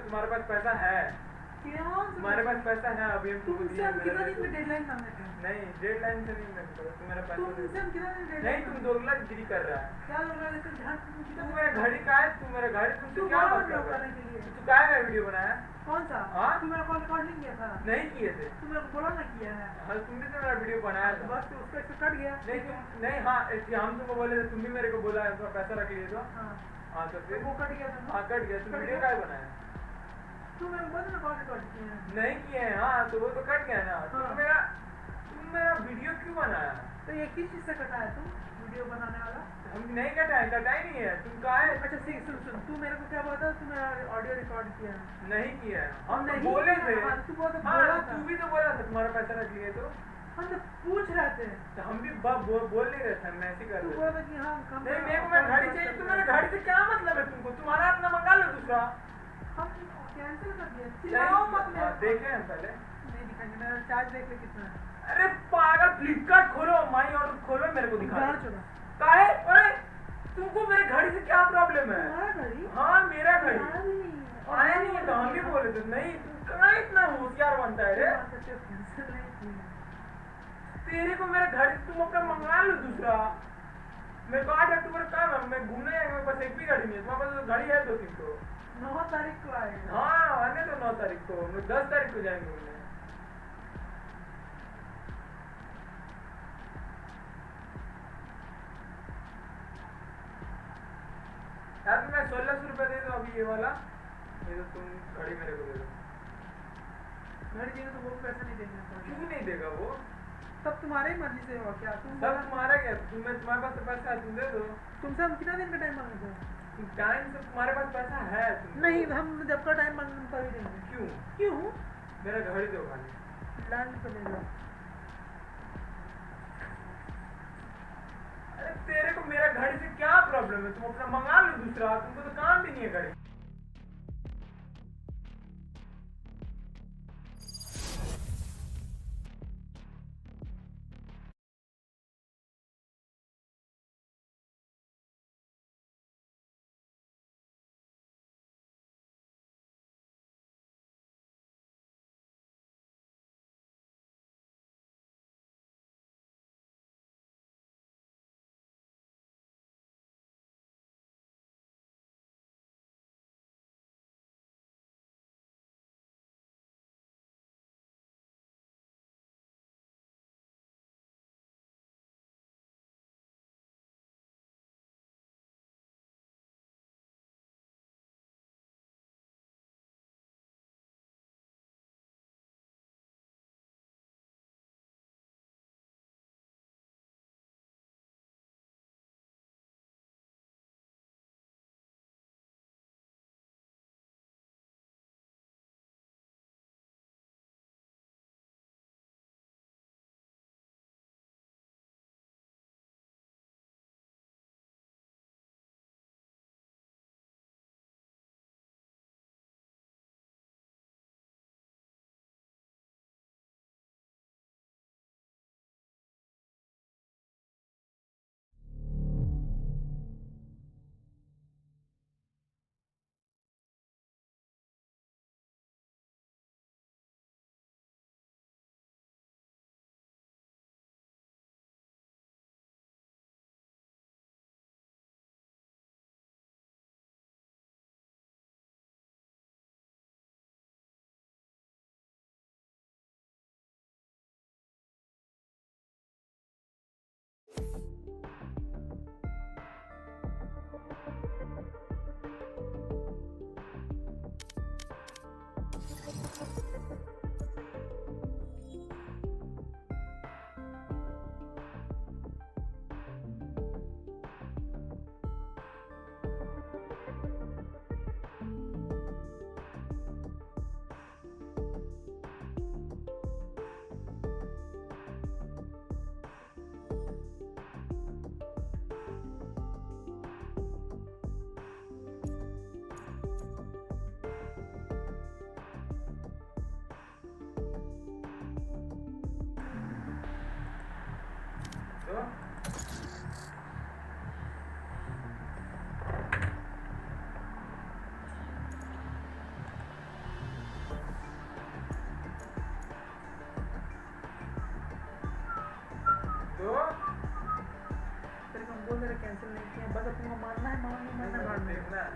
तुम्हारे पास पैसा है, तुम्हारे पास पैसा है, अभी हम तुमको दिए। कितना दिन में डेडलाइन मांगे थे? नहीं डेडलाइन से नहीं मिलता, तुम मेरा पैसा दे दो। नहीं नहीं तुम दोगलागिरी कर रहा है। क्या लोग तू मेरा घड़ी का है, तू मेरा घड़ी तुमसे क्या मतलब है? तू क्या है वीडियो बनाया? कौन सा? हाँ तू मेरा कॉल रिकॉर्ड नहीं किया था? नहीं किए थे। तू मेरे को बोला ना किया है। हाँ तुमने तो मेरा वीडियो बनाया था। बस उसका इससे कट गया। नहीं तुम नहीं, हाँ हम तुमको बोले थे, तुम भी मेरे को बोला है पैसा रख लिए तो। हाँ तो फिर वो कट गया था। हाँ कट गया। तुम वीडियो क्या बनाया? तू मेरे को बोला ना कॉल रिकॉर्ड किया है। नहीं किए हैं। हाँ तो वो तो कट गया ना। तुम मेरा वीडियो क्यों बनाया? तो ये किस चीज से कटा है तू वीडियो बनाने वाला? हम नहीं कटाए, कटाई नहीं है। तुम कहा है? अच्छा सुन, तू मेरे को क्या बोला? तू मेरा ऑडियो रिकॉर्ड किया है? नहीं किया है। हम नहीं बोले थे। तू बोला तू भी तो बोला था तुम्हारा पैसा रख लिए तो। हम तो पूछ रहे थे। तो हम भी बोल नहीं रहे थे, हम ऐसे कर रहे थे। तू बोला था कि हाँ नहीं मेरे को मेरा घड़ी चाहिए। तुम्हारे घड़ी से क्या मतलब है तुमको? तुम्हारा अपना मंगा लो दूसरा। हम कैंसिल कर दिया। चिल्लाओ मत मेरे। देखे हम पहले नहीं दिखाएंगे। मेरा चार्ज देख ले कितना है। अरे पागल, फ्लिपकार्ट खोलो, माई ऑर्डर खोलो, मेरे को दिखा। काहे? अरे तुमको मेरे घड़ी से क्या प्रॉब्लम है? तुम्हारा घड़ी? हाँ मेरा घड़ी आया नहीं है तो हम भी बोले थे। नहीं तुम कहाँ इतना होशियार बनता है रे? तेरे को मेरा घड़ी तुम अपना मंगा लो दूसरा। मेरे को 8 अक्टूबर का मैं घूमने जाएगा, मेरे पास एक भी गाड़ी नहीं है। तुम्हारे पास गाड़ी है 2-3 तो 9 तारीख को आएगा। हाँ आने तो 9 तारीख को, 10 तारीख को जाएंगे घूमने। यार मैं 1600 रुपये दे दो अभी ये वाला, ये तो तुम घड़ी मेरे को दे दो। घड़ी देगा तो वो पैसा नहीं देंगे। क्यों नहीं देगा वो? तब तुम्हारे ही मर्जी से होगा क्या? तुम सब तुम्हारा क्या? तुम्हारे पास तो पैसा है, तुम दे दो। तुमसे हम कितना दिन का टाइम मांगे थे? टाइम से तुम्हारे पास पैसा है। नहीं हम जब का टाइम मांगे तभी देंगे। क्यों? क्यों? मेरा घड़ी दो खाली। लैंड पे ले लो। अरे तेरे को मेरा घड़ी से क्या प्रॉब्लम है? तुम अपना मंगा लो दूसरा, तुमको तो काम भी नहीं है घड़ी।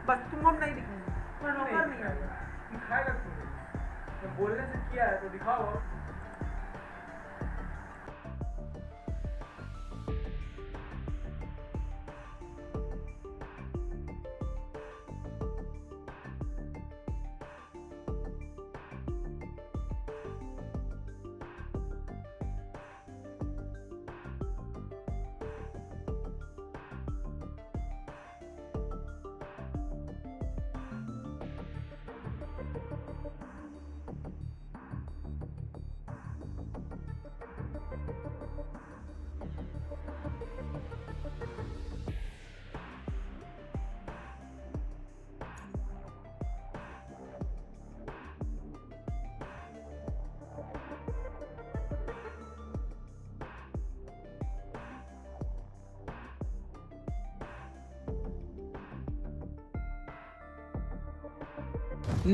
बस तुम हम नहीं दिखाएंगे, कोई नौकर नहीं आएगा। दिखाएगा तुमने, बोलने से किया है तो दिखाओ।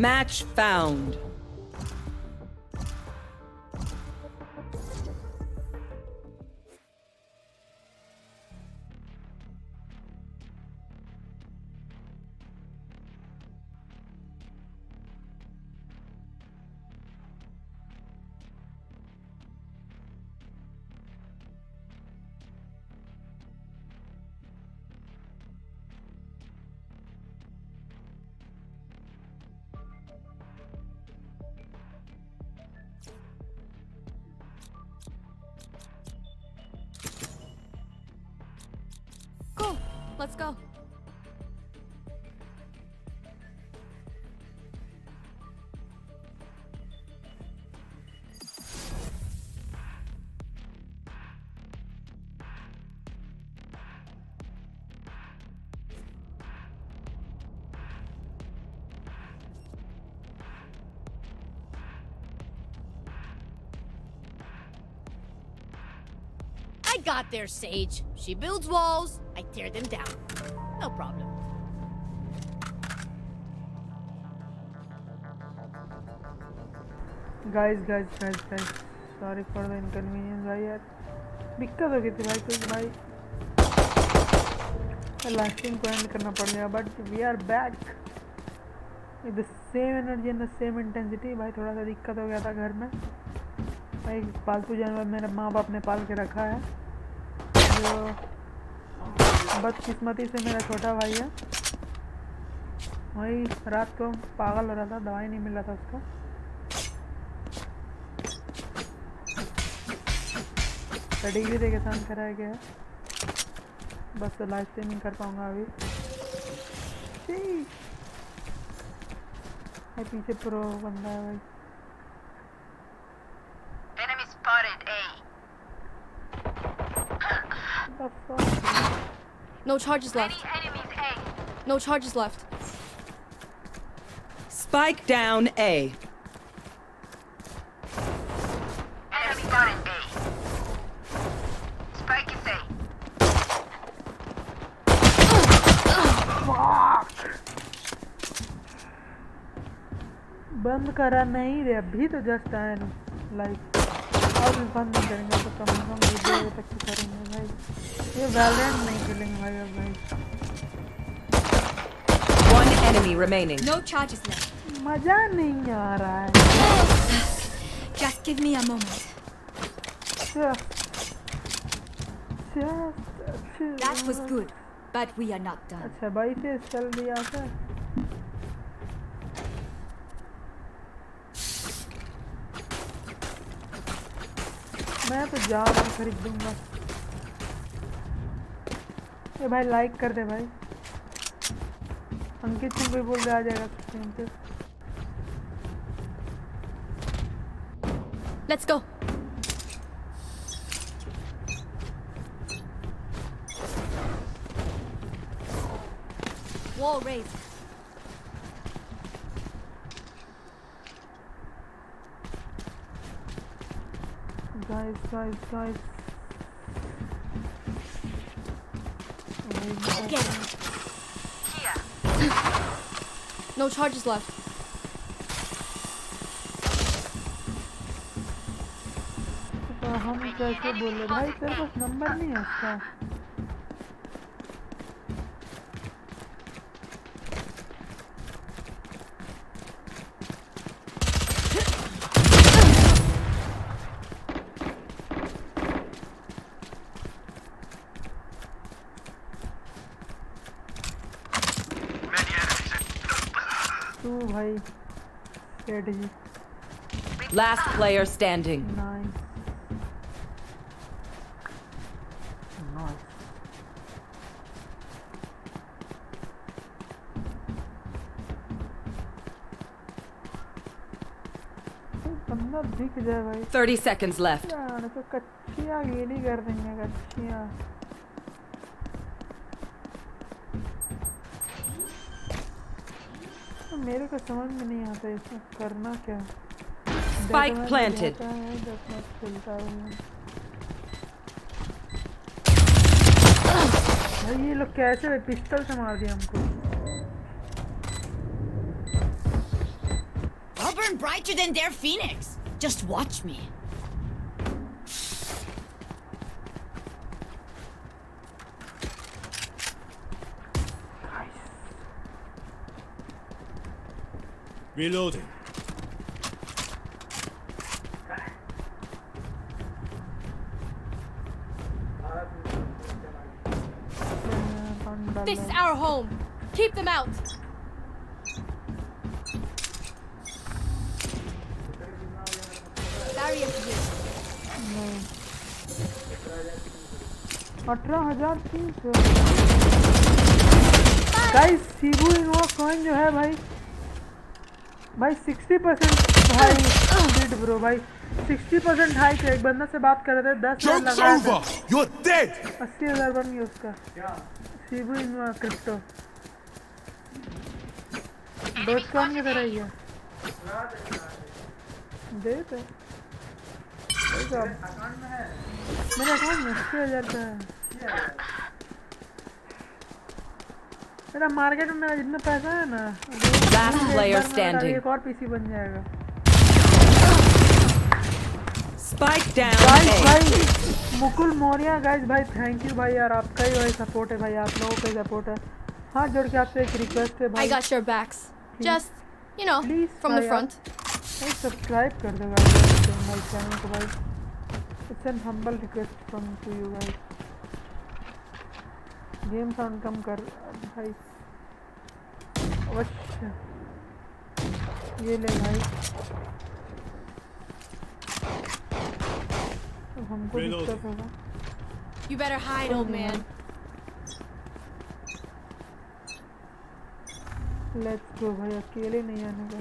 Match found. Cool. Let's go. I got there, Sage. She builds walls, I tear them down. No problem. Guys, sorry for the inconvenience भाई यार, दिक्कत हो गई थी भाई, कुछ भाई लास्टिंग को एंड करना पड़ गया, but we are back with the same energy and the same intensity. भाई थोड़ा सा दिक्कत हो गया था घर में भाई, पालतू जानवर मेरे माँ बाप ने पाल के रखा है, जो बदकिस्मती से मेरा छोटा भाई है। वही रात को पागल हो रहा था, दवाई नहीं मिल रहा था उसको, पेडिग्री दे के साथ कराया गया है, बस तो लाइव स्ट्रीमिंग कर पाऊंगा अभी। भाई पीछे प्रो बंदा है भाई। Enemy spotted A. The fuck? No charges Many left. enemies A. No charges left. Spike down A. Enemy spotted A. Spike is A. बंद करा नहीं रे, अभी तो जस्ट आया ना लाइव, और भी बंद नहीं करेंगे तो कम से कम वीडियो तक ही करेंगे भाई। ये वैलोरेंट नहीं खेलेंगे भाई अब भाई। One enemy remaining. No charges left. मजा नहीं आ रहा है। Just give me a moment. That was good, but we are not done. अच्छा भाई से चल दिया था। मैं तो जा खरीद दूंगा। ये भाई लाइक कर दे भाई, अंकित तुम कोई बोल रहे आ जाएगा स्ट्रीम पे। Let's go. Wall raised. Guys. Get it. Here. No charges left. तो हम कैसे बोले भाई, तेरे पास नंबर नहीं है उसका? भाई सेठ जी। Last player standing. Nice nice. बंदा दिख जाए भाई 30 seconds left. यार तो कच्चियाँ गीली कर देंगे कच्चियाँ। तो मेरे को समझ में नहीं आता इसमें करना क्या। Spike planted. भाई ये लोग कैसे पिस्टल से मार दिया हमको। I'll burn brighter than their phoenix. Just watch me. Reloading. This is our home. Keep them out. Barrier here. 18,300। Guys Cebu Innova coin जो है भाई 60% भाई डिड ब्रो भाई 60% हाई थे। एक बंदा से बात कर रहे थे 10,000 लगा थे। You're dead. 80,000 बन गया उसका। सीबू इनोवा क्रिप्टो डॉटकॉम की तरह ही है। देते मेरे अकाउंट में 80,000 का है। मेरा मार्केट में मेरा जितना पैसा है ना Last player standing. एक और पीसी बन जाएगा। Spike down guys A. भाई मुकुल मौर्य गाइस भाई थैंक यू भाई यार आपका ही भाई सपोर्ट है भाई आप लोगों का सपोर्ट है। हाथ जोड़ के आपसे एक रिक्वेस्ट है भाई। I got your backs. Just, you know, Please, from the Maya. front. भाई सब्सक्राइब कर दो गाइस भाई चैनल को भाई। It's an humble request from to you guys. Game sound कम कर भाई अवश्य। ये ले भाई तो हमको दिक्कत होगा। You better hide, old man. Let's go भाई अकेले नहीं आने का।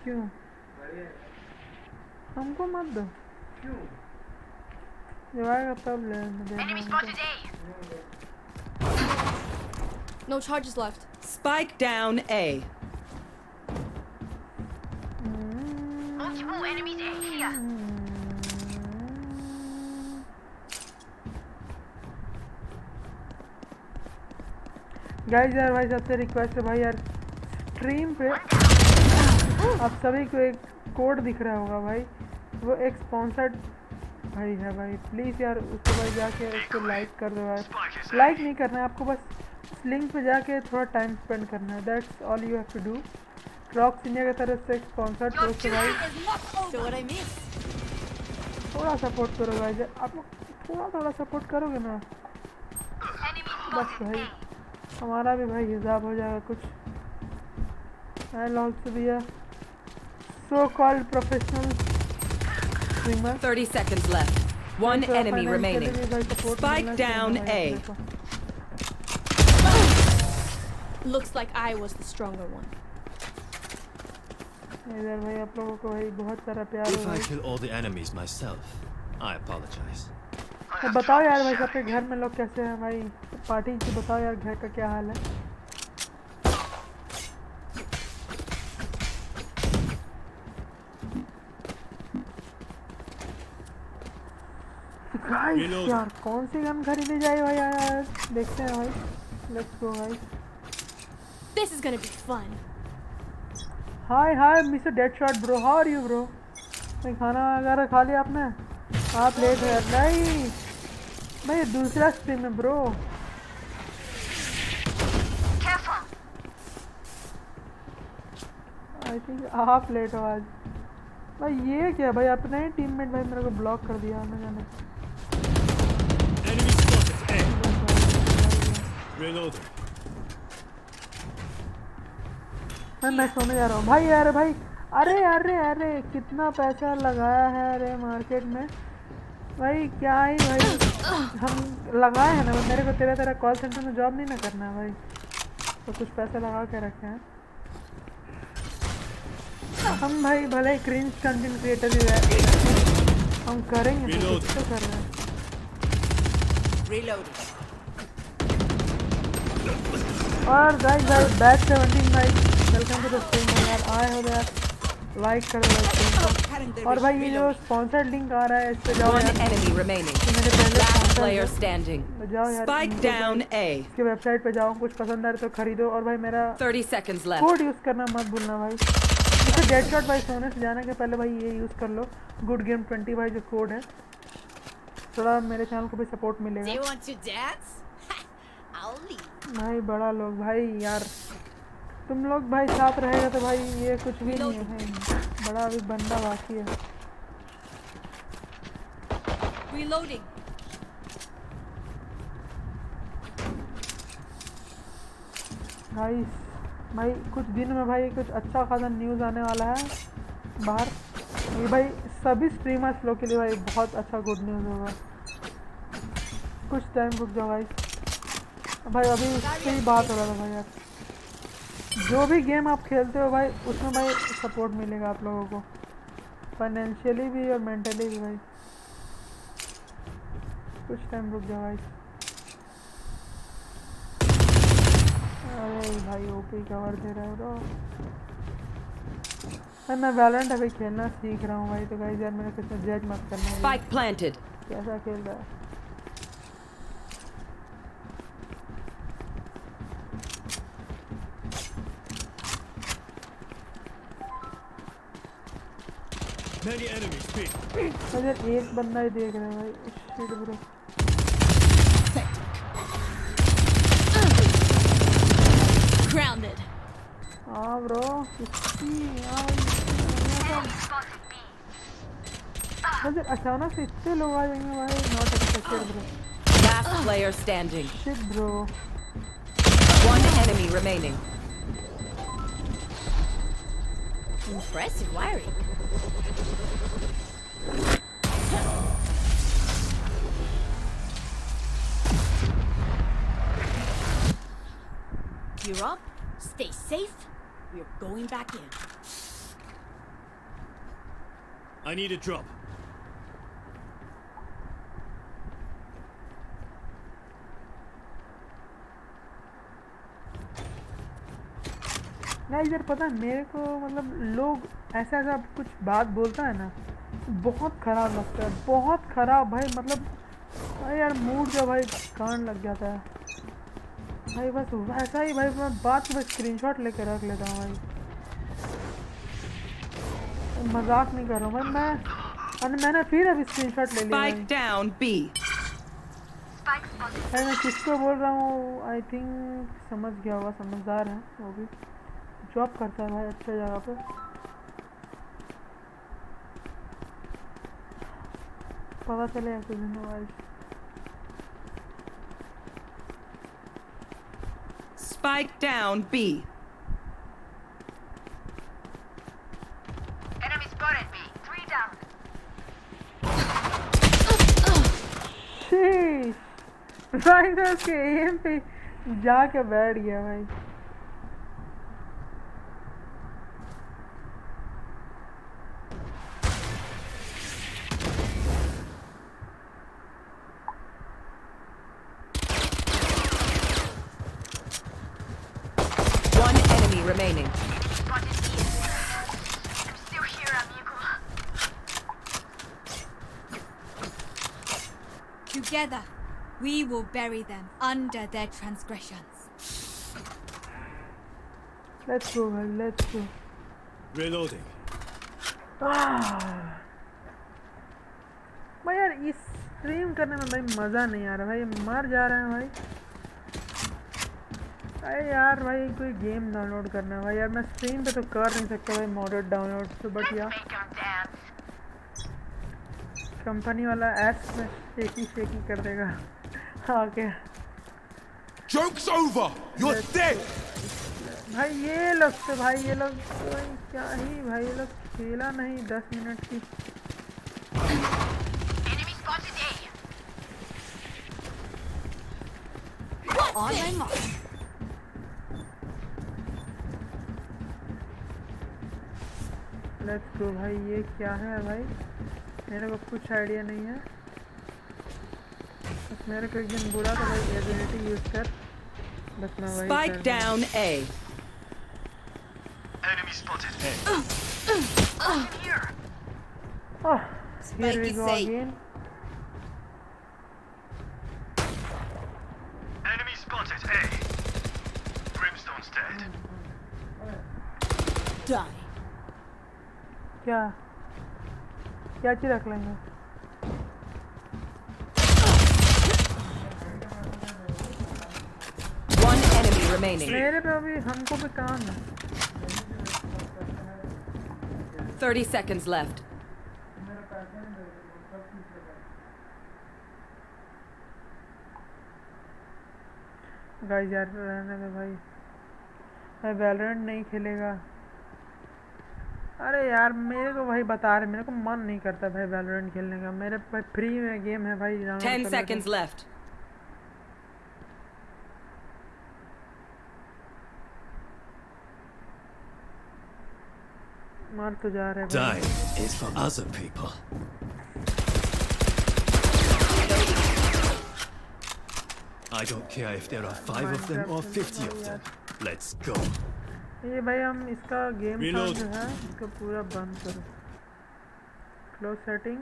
क्यों हमको मत दो। जब आएगा तब ले देना Enemy हमको। spotted A. No charges left. Spike down A. Multiple enemies A here. Guys यार भाई सबसे रिक्वेस्ट है भाई यार स्ट्रीम पे आप सभी को एक कोड दिख रहा होगा भाई वो एक स्पॉन्सर्ड भाई है भाई प्लीज़ यार उसको भाई जाके उसको लाइक कर दो भाई। लाइक नहीं करना है आपको बस उस लिंक पे जाके थोड़ा टाइम स्पेंड करना है। That's all you have to do. Rocks India की तरफ से एक स्पॉन्सर्ड पोस्ट है भाई So what I miss? थोड़ा सपोर्ट करो भाई। आप लोग थोड़ा सपोर्ट करोगे ना बस भाई हमारा भी भाई हिसाब हो जाएगा कुछ। I'll also be a so-called professional streamer. 30 seconds left. One तो enemy financially remaining. भी भाई support Spike मिलना down चाहिए A. भाई अपने Looks like I was the stronger one. को। इधर भाई आप लोगों को भाई बहुत सारा प्यार है If I भाई। kill all the enemies myself, I apologize. तो बताओ यार भाई सबके घर में लोग कैसे हैं भाई। पार्टी से बताओ यार घर का क्या हाल है। गाइस यार कौन सी गन खरीदी जाए भाई यार देखते हैं भाई। लेट्स गो भाई। This is gonna be fun. Hi mister dead shot bro how are you bro. भाई खाना वगैरह खा लिया आपने। आप लेट है नहीं भाई दूसरा स्ट्रीम है ब्रो। Careful. आई थिंक आप लेट हो आज भाई। ये क्या भाई अपने ही टीममेट भाई मेरे को ब्लॉक कर दिया आने जाने। Enemy spotted A. Reloading. मैं सोने जा रहा हूँ भाई। यार भाई अरे कितना पैसा लगाया है अरे मार्केट में भाई, क्या ही भाई हम लगाए हैं ना। मेरे को तेरा कॉल सेंटर में जॉब नहीं ना करना है भाई, तो कुछ पैसा लगा के रखे हैं हम भाई। भले ही क्रिंज कंटेंट क्रिएटर ही है, हम करेंगे तो कुछ तो कर रहे हैं। और गाइस भाई बैच 17 भाई वेलकम टू द स्ट्रीम यार। आए हो यार लाइक कर दो स्ट्रीम को। और भाई ये जो स्पॉन्सर्ड लिंक आ रहा है इस पे जाओ One यार। enemy remaining. मेरे पहले Last sponsor player है। standing. जाओ यार Spike इनके down A. इसके वेबसाइट पे जाओ, कुछ पसंद आ रहा तो खरीदो। और भाई मेरा 30 seconds left. कोड यूज़ करना मत भूलना भाई। जैसे डेडशॉट भाई सोने से जाने के पहले भाई ये यूज़ कर लो गुड गेम 20 भाई जो कोड है, थोड़ा मेरे चैनल को भी सपोर्ट Do मिलेगा you want to dance? I'll leave. भाई। बड़ा लोग भाई यार तुम लोग भाई साथ रहेगा तो भाई ये कुछ भी नहीं है भाई। बड़ा अभी बंदा बाकी है। Reloading. गाइस भाई कुछ दिन में भाई कुछ अच्छा खासा न्यूज़ आने वाला है बाहर। ये भाई सभी स्ट्रीमर्स लोग के लिए भाई बहुत अच्छा गुड न्यूज़ होगा। कुछ टाइम रुक जाओ भाई। भाई अभी उससे ही बात हो रहा था भाई यार, जो भी गेम आप खेलते हो भाई उसमें भाई सपोर्ट मिलेगा आप लोगों को, फाइनेंशियली भी और मेंटली भी भाई। कुछ टाइम रुक जाओ भाई। अरे भाई ओपी कवर दे रहा है ब्रो। भाई मैं वैलोरेंट अभी खेलना सीख रहा हूँ भाई, तो गाइस यार मेरे कुछ जज मत करना Spike planted. कैसा खेल रहा है। Many enemies, B. मुझे एक बंदा ही देख रहा है भाई। Shit bro. Grounded. हाँ ब्रो मुझे अचानक से इतने लोग आ जाएंगे भाई। Not expected bro. Last player standing. Shit bro. One enemy remaining. Impressive wiring. You're up. Stay safe. We're going back in. I need a drop. नहीं इधर पता है मेरे को मतलब लोग ऐसा कुछ बात बोलता है ना, बहुत ख़राब लगता है, बहुत ख़राब भाई। मतलब भाई यार मूड जो भाई कान लग जाता है भाई। बस वैसा ही भाई मैं बात में स्क्रीनशॉट लेके रख लेता हूँ भाई। मजाक नहीं कर रहा हूँ भाई मैं। और मैंने फिर अभी स्क्रीनशॉट ले लिया भाई। Spike down B. भाई मैं किसको बोल रहा हूँ आई थिंक समझ गया होगा, समझदार है वो भी, जॉब करता है भाई अच्छी जगह पे। पता चले कुछ दिन भाई। Spike down B. Enemy spotted me. 3 down. शीश भाई मैं उसके एम पे जाके बैठ गया भाई। One enemy remaining. Spotted me. I'm still here, amigo. Together, we will bury them under their transgressions. Let's go भाई लेट्स गो। Reloading. भाई यार इस स्ट्रीम करने में भाई मज़ा नहीं आ रहा भाई, मर जा रहे हैं भाई। अरे यार भाई कोई गेम डाउनलोड करना है भाई यार। मैं स्ट्रीम पे तो कर नहीं सकता भाई मॉडरेट डाउनलोड तो, बट यार Make 'em dance. कंपनी वाला ऐप में शेकी कर देगा आके। Joke's over! You're dead! भाई ये लोग तो क्या ही भाई ये लोग खेला नहीं 10 मिनट की। Enemy spotted A. On my mark. Let's go भाई। ये क्या है भाई, मेरे को कुछ आइडिया नहीं है। बस मेरे को एक दिन बोला था भाई एबिलिटी यूज कर, बस मैं वही Spike कर रहा हूँ। down A. Enemy spotted A. Here. Oh, here Spike we is go safe. again. Enemy spotted A. Brimstone's dead. Die. क्या क्या चीज रख लेंगे? One enemy remaining. मेरे पे अभी हमको भी काम है। 30 seconds left. गाइस यार रहने दो भाई, मैं वैलोरेंट नहीं खेलेगा। अरे यार मेरे को भाई बता रहे, मेरे को मन नहीं करता भाई वैलोरेंट खेलने का। मेरे भाई फ्री में गेम है भाई, डाउनलोड 10 कर seconds लेते। left. मार तो जा रहे भाई। Dying is for other people. I don't care if there are 5 of them or 50 of them. Let's go. ये भाई हम इसका गेम साउंड Reload. जो है इसको पूरा बंद करो, क्लोज सेटिंग।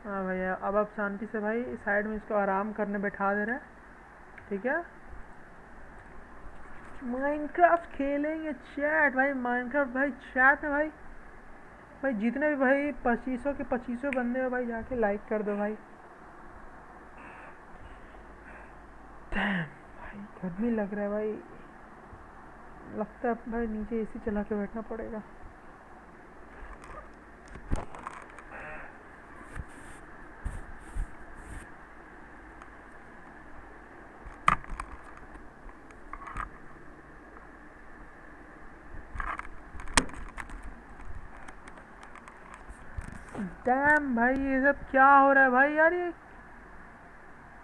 हाँ भैया अब आप शांति से भाई साइड में इसको आराम करने बैठा दे रहे हैं, ठीक है। माइनक्राफ्ट खेलेंगे चैट भाई, माइनक्राफ्ट भाई चैट में भाई, भाई जितने भी भाई 2500 के 2500 बंदे हो भाई जाके लाइक कर दो भाई। Damn, भाई गर्मी लग रहा है भाई, लगता है भाई नीचे एसी चला के बैठना पड़ेगा। डैम भाई ये सब क्या हो रहा है भाई यार ये।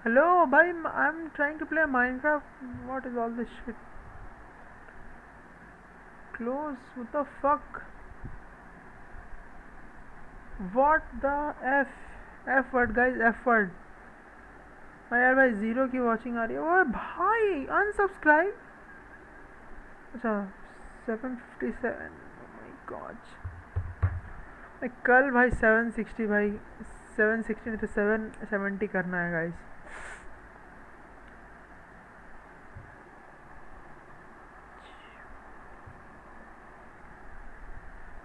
हेलो भाई I am trying to play Minecraft, what is all this shit. Close, what the fuck, what the F word guys, F word. हाँ यार भाई 0 की वॉचिंग आ रही है। ओए भाई अनसब्सक्राइब। अच्छा 757, माय गॉड। कल भाई 760 भाई 760 नहीं तो 770 करना है guys.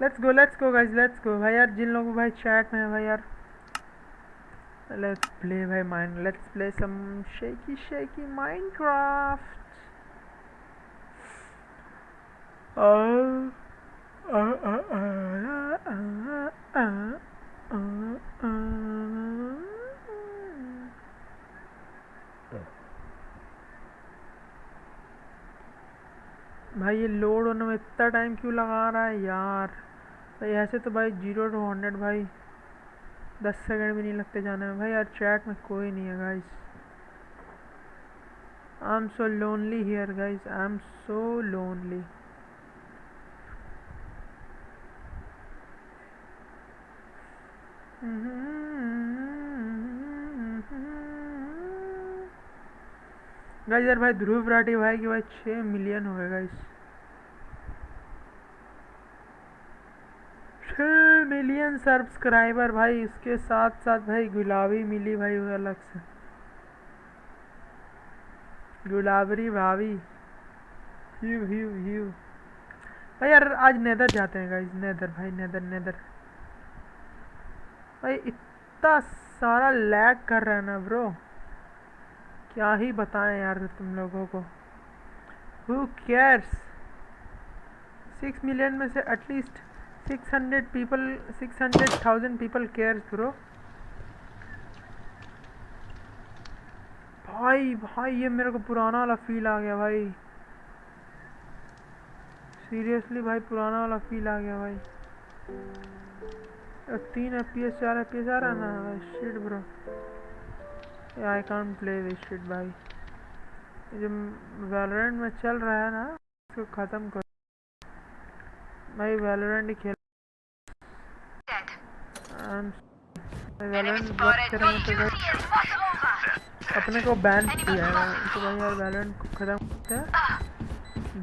Let's go guys, let's go भाई यार। जिन लोगों को भाई चैट में है भाई यार, लेट्स प्ले भाई mine, let's play some shaky Minecraft. भाई ये लोड होने में इतना टाइम क्यों लगा रहा है यार। भाई ऐसे तो भाई 0 to 100 भाई 10 सेकंड भी नहीं लगते जाने में भाई। यार चैट में कोई नहीं है guys, I am so lonely here guys, I am so lonely. Guys यार भाई ध्रुव राठी भाई की भाई 6 मिलियन हो गए गाइस, 6 मिलियन सब्सक्राइबर भाई। इसके साथ साथ भाई गुलाबी मिली भाई वो अलग से, गुलाबरी भाभी ह्यू ह्यू ह्यू। भाई यार आज नेदर जाते हैं गाइस, नेदर भाई, नेदर भाई। इतना सारा लैग कर रहा है ना ब्रो, क्या ही बताएं यार तुम लोगों को। Who cares? 6 मिलियन में से एटलीस्ट 600,000 people cares bro। भाई ये मेरे को पुराना वाला फील आ गया भाई। सीरियसली भाई पुराना वाला फील आ गया भाई। 3 FPS 4 FPS आ रहा है ना भाई। Shit bro, I can't play this shit भाई। ये जो वैलोरेंट में चल रहा है ना इसको ख़त्म कर भाई। वैलोरेंट ही खेल वैलोरेंट बहुत करेंगे तो भाई अपने को बैन किया है तो भाई यार वैलोरेंट को ख़त्म करते हैं,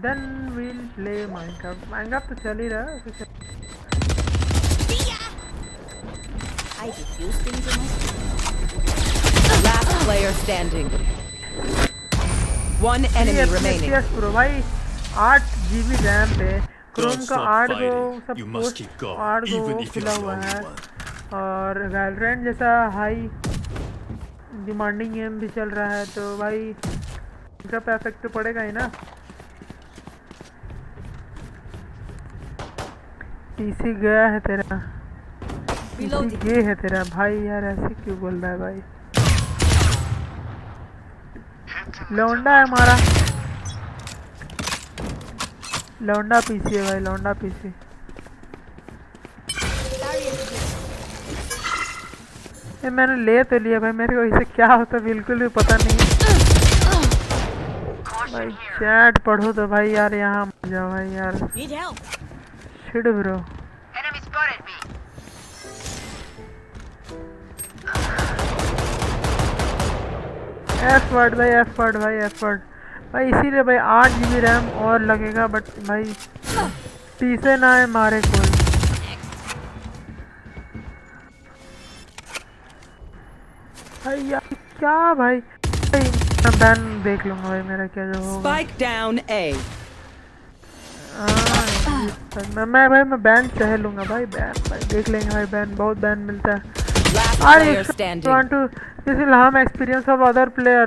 then we'll play Minecraft. Minecraft तो चल ही रहा है तो I diffuse things in my Last player standing. One enemy remaining. yes bro भाई 8 GB रैम पे क्रोम Don't का stop 8 fighting. को You सब must कुछ keep going, 8 even को if खुला you're the हुआ only है। one. और वैलोरेंट जैसा हाई डिमांडिंग गेम भी चल रहा है तो भाई इनका पे इफेक्ट तो पड़ेगा ही ना। पीसी गया है तेरा, पीसी गे है तेरा भाई। यार ऐसे क्यों बोल रहा है भाई? लौंडा है हमारा, लौंडा पीसी है भाई, लौंडा पीसी। ये मैंने ले तो लिया भाई, मेरे को इसे क्या होता बिल्कुल भी पता नहीं है भाई। चैट पढ़ो तो भाई यार, यहाँ मर जाओ भाई यार। need help. Shit bro, Enemy spotted me. F word भाई, एफ वर्ड भाई, एफ वर्ड भाई। इसीलिए भाई 8 GB रैम और लगेगा बट भाई पीछे ना है मारे कोई। भाई यार क्या भाई, मैं बैन देख लूंगा भाई मेरा क्या जो होगा। Spike down A. मैं भाई मैं बैन चाहे लूंगा भाई, बैन भाई देख लेंगे भाई, बैन बहुत बैन मिलता है। Last I player want standing. to this will harm experience of other player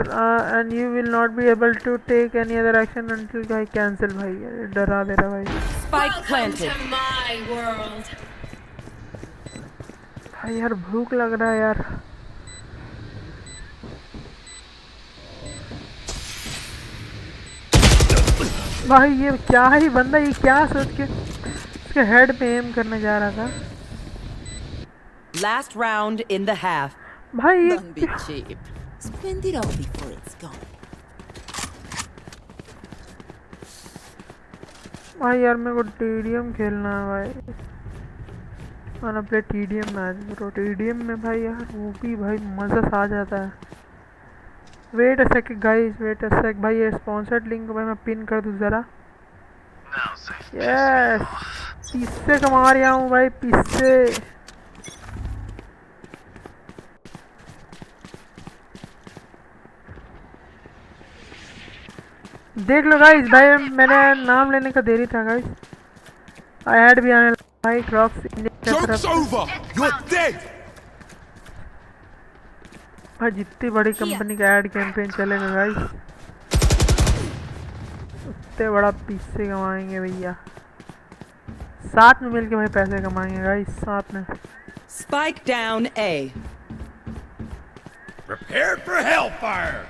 and you will not be able to take any other action until भाई cancel भाई। डरा दे रहा भाई। Spike planted. my world. भाई यार भूख लग रहा है यार। भाई ये क्या ही बंदा, ये क्या सोच के इसके हेड पे एम करने जा रहा था Last round in the half. भाई। ये Don't be cheap. Spend it all before it's gone. भाई यार मेरे को टीडीएम खेलना है भाई। मैंने play TDM match bro. TDM में भाई यार वो भी भाई मज़ा सा आ जाता है। Wait a second guys, wait a sec भाई। ये स्पॉन्सर्ड लिंक को भाई मैं पिन कर दूँ ज़रा। Now safe. यस, पिस्से कमा रहा हूँ भाई, पिस्से। देख लो गाइस भाई, मैंने नाम लेने का देरी था गाइस। आई हैड भी आने भाई क्रॉक्स इंडिया की तरफ। over! You're dead! भाई जितनी बड़ी कंपनी का ऐड कैंपेन चलेगा गाइस उतने बड़ा पीछे कमाएंगे भैया। साथ में मिलके भाई पैसे कमाएंगे गाइस, साथ में। Spike down A. Prepare for hellfire!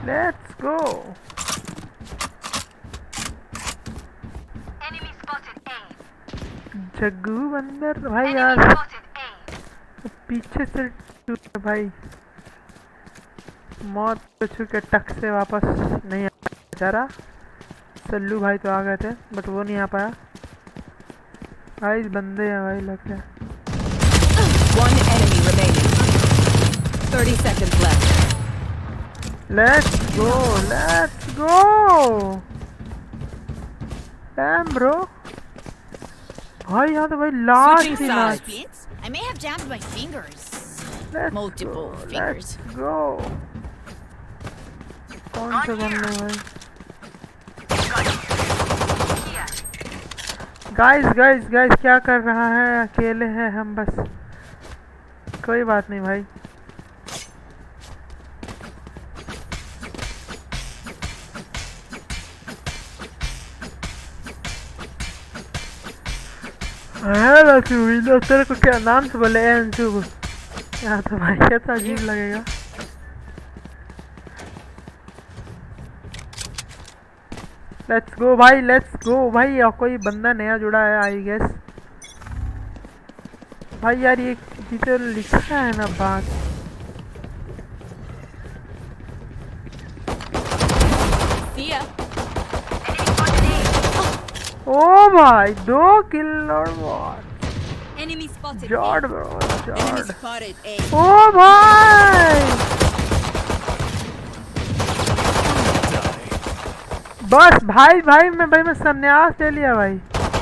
Let's go. Enemy spotted A. Jaggu बंदर भाई Enemy यार spotted A. पीछे से टूट भाई। मौत को छू के टक से वापस नहीं आ बेचारा। सल्लू भाई तो आ गए थे बट वो नहीं आ पाया भाई। बंदे हैं भाई लग रहा है। One enemy remaining. 30 seconds left. Let's go, let's go. Damn bro भाई यहाँ तो भाई last Switching he sides. Last. Spins? I may have jammed my fingers. Multiple let's fingers. गो। कौन सा गन लो भाई? गाइस गाइस गाइस क्या कर रहा है? अकेले हैं हम बस। कोई बात नहीं भाई। हेलो तेरे को क्या नाम से बोले? अंशु। यहाँ तो भाई कैसा अजीब लगेगा। लेट्स गो भाई, लेट्स गो भाई। और कोई बंदा नया जुड़ा है आई गेस। भाई यार ये तो लिखा है ना बात। See ya. ओ भाई 2 किल और व्हाट। Enemy spotted. जॉर्ड ब्रो Enemy जॉर्ड। spotted A. ओ भाई बस भाई मैं संन्यास ले लिया भाई।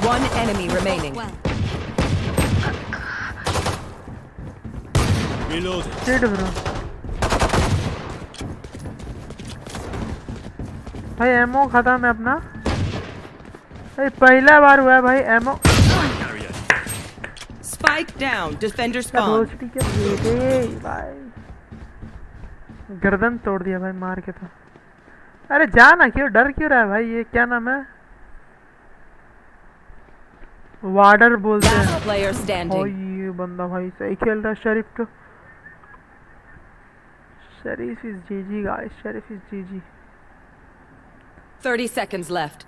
One enemy remaining. Well, Reloading. Shit bro. भाई एमओ खत्म है अपना। भाई पहला बार हुआ है भाई ammo. Carrier. Spike down. Defender spawn. रोशनी के बेटे भाई गर्दन तोड़ दिया भाई मार के। तो अरे जाना क्यों, डर क्यों रहा है भाई? ये क्या नाम है? वार्डर बोलते हैं। Last player और standing. ये बंदा भाई सही खेल रहा है। शरीफ तो शरीफ इज जीजी गाइस, शरीफ इज जीजी। 30 seconds left.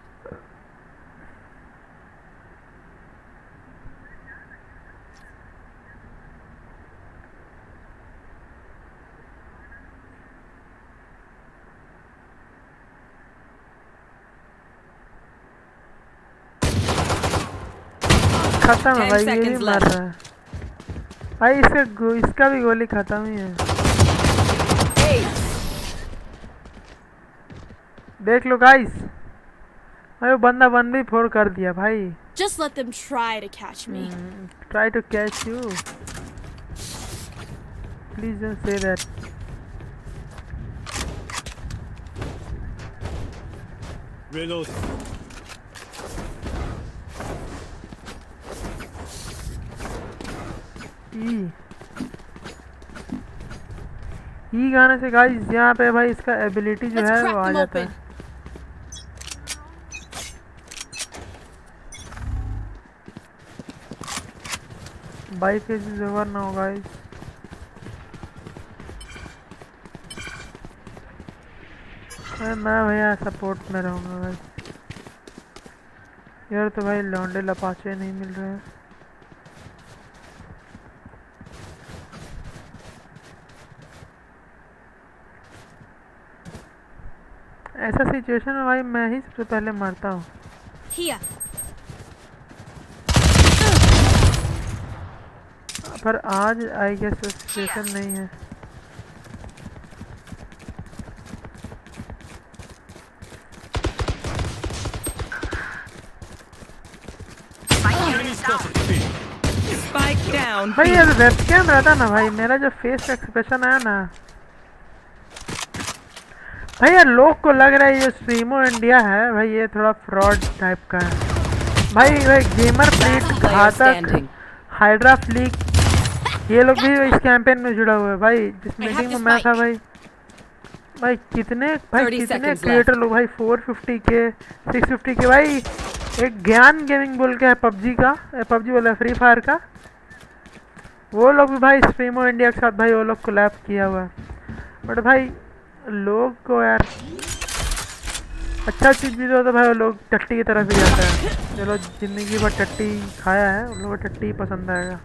खत्म है 10 भाई, ये भी seconds मर left. रहा है भाई। इसका भी गोली खत्म ही है। Ace. देख लो गाइस भाई वो बंदा 1v4 कर दिया भाई। Just let them try to catch me. Try to catch you. Please don't say that. Reloading. ई गाने से गाइस यहाँ पे भाई इसका एबिलिटी जो Let's है crack वो आ them जाता open. है। By face is over now guys. मैं भैया सपोर्ट में रहूँगा भाई। यार तो भाई लौंडे लपाचे नहीं मिल रहे हैं। ऐसा सिचुएशन में भाई मैं ही सबसे पहले मरता हूँ। here. पर आज आई गेस सिचुएशन नहीं है। Enemy spotted. B. Spike down. भाई ये वेबकैम रहता ना भाई, मेरा जो फेस एक्सप्रेशन आया ना भाई, यार लोग को लग रहा है ये स्ट्रीमो इंडिया है भाई, ये थोड़ा फ्रॉड टाइप का है भाई। गेमर प्लेट, Last player घातक, standing. हाइड्रा फ्लीक, ये लोग भी इस कैंपेन में जुड़ा हुआ है भाई। जिस I have मीटिंग में this मैं था mic. भाई कितने 30 seconds क्रिएटर लोग भाई 450 के 650 के भाई। एक ज्ञान गेमिंग बोल के है पबजी का, पबजी बोला फ्री फायर का, वो लोग भी भाई स्ट्रीमो इंडिया के साथ भाई वो लोग कोलैब किया हुआ है। बट भाई लोग को यार अच्छा चीज़ भी तो भाई वो लोग टट्टी की तरफ ही जाता है। चलो जिंदगी भर टट्टी खाया है, उन लोगों को टट्टी ही पसंद आएगा।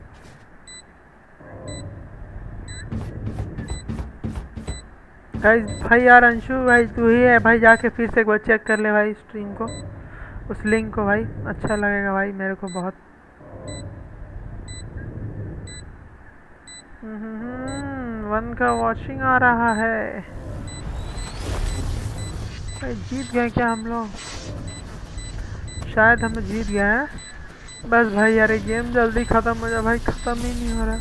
भाई यार अंशु भाई तू ही है भाई, जाके फिर से एक बार चेक कर ले भाई स्ट्रीम को, उस लिंक को भाई, अच्छा लगेगा भाई मेरे को बहुत। 1 का वॉचिंग आ रहा है भाई। जीत गए क्या हम लोग? शायद हम जीत गए हैं। बस भाई यार ये गेम जल्दी ख़त्म हो जाए भाई, ख़त्म ही नहीं हो रहा।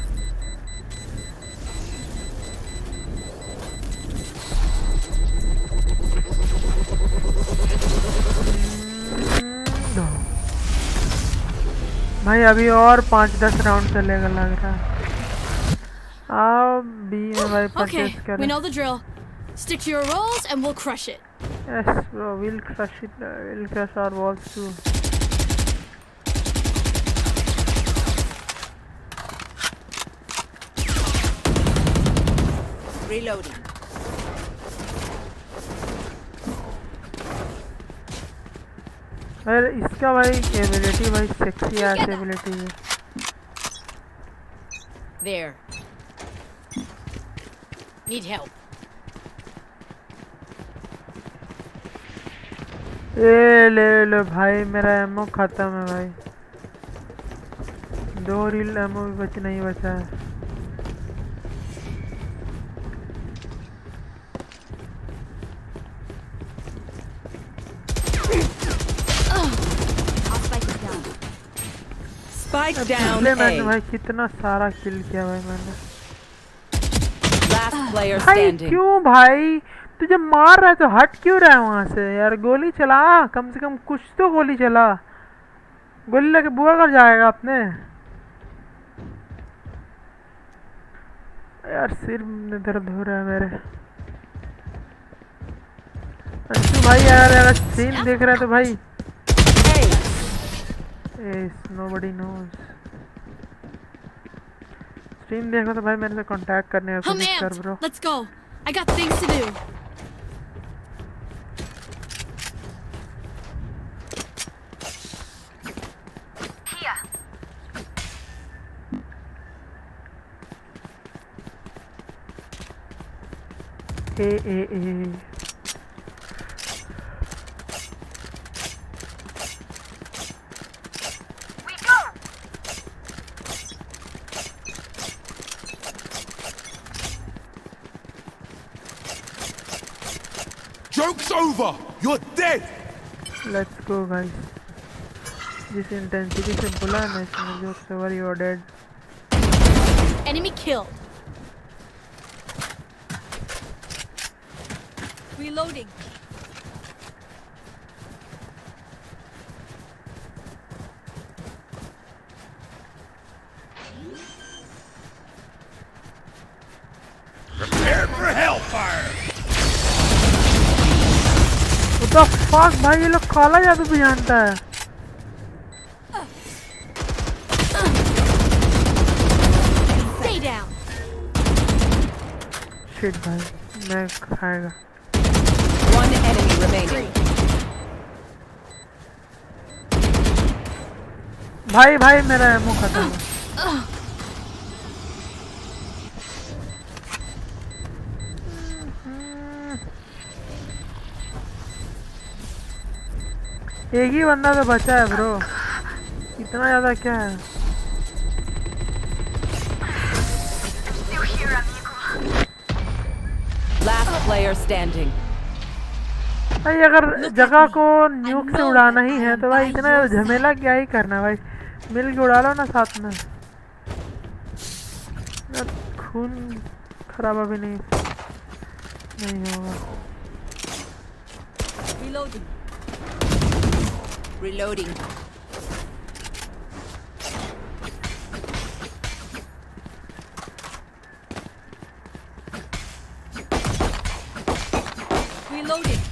भाई अभी और 5-10 राउंड चलेगा लग रहा है। आओ बी में भाई Okay, परचेस करें। we know the drill. Stick to your roles and we'll crush it. Yes bro, we'll crush it, we'll crush our walls too. Reloading. अरे इसका भाई एबिलिटी भाई सेक्सी एस एबिलिटी है। There. Need help. ए ले लो भाई, मेरा ammo खत्म है भाई, 2 रील एमओ भी नहीं बचा है। Spike down पिछले मैंने A. भाई कितना सारा किल किया भाई मैंने। Last player भाई standing. क्यों भाई, तू जब मार रहा है तो हट क्यों रहा है वहां से यार? गोली चला, कम से कम कुछ तो गोली चला। गोली लगे बुआ कर जाएगा अपने यार। सिर में दर्द हो रहा है मेरे। अंशु भाई यार अगर सीन देख रहा है तो भाई nobody knows। स्ट्रीम देखो तो भाई मेरे से कांटेक्ट करने का I'm कोशिश कर amped. Bro. Let's go. I got things to do. Here. AAA We go. Joke's over! You're dead! Let's go guys. जिस इंटेंसिटी से बोला है ना इसमें जो Sova you are dead. Enemy killed. Reloading. Prepare for hellfire! What the fuck भाई, ये लोग काला जादू भी जानता है। Stay down. शिट भाई, मैं खाएगा। One enemy remaining. भाई भाई मेरा एमो खत्म है। एक ही बंदा तो बचा है ब्रो, इतना ज्यादा क्या है। Still here, amigo. Last player standing. भाई अगर जगह को न्यूक से उड़ाना ही है तो भाई इतना झमेला क्या ही करना भाई, मिल के उड़ा लो ना साथ में। खून खराब अभी नहीं होगा। Reloading. Reloading. Reloading.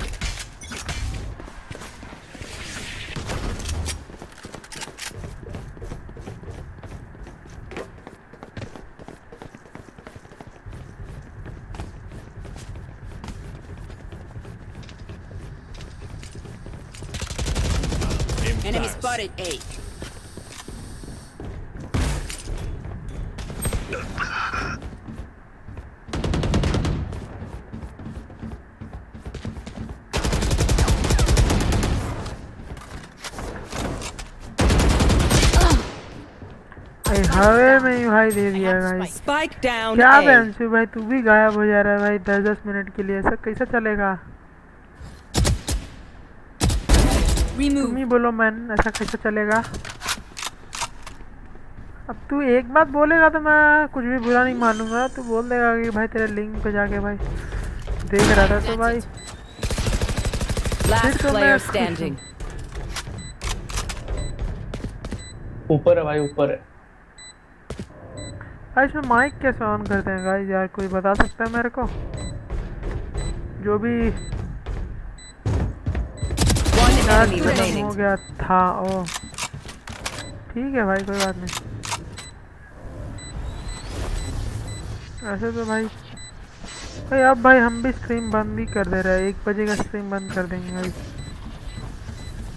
Enemy spotted A. हवे में ही भाई दे दिया भाई। Spike down क्या A. बेंसु भाई, तू भी गायब हो जा रहा है भाई 10-10 मिनट के लिए, ऐसा कैसा चलेगा? तुम ही बोलो मैन, ऐसा कैसा चलेगा? अब तू एक बात बोलेगा तो मैं कुछ भी बुरा नहीं मानूंगा। तू बोल देगा कि भाई तेरे लिंक पे जाके भाई देख रहा था तो भाई Last player standing. ऊपर है भाई, ऊपर है। भाई इसमें माइक कैसे ऑन करते हैं गाइस यार, कोई बता सकता है मेरे को? जो भी यार हो गया था। ओ ठीक है भाई, कोई बात नहीं। ऐसे तो भाई अब भाई हम भी स्ट्रीम बंद ही कर दे रहे हैं, 1 बजे का स्ट्रीम बंद कर देंगे भाई।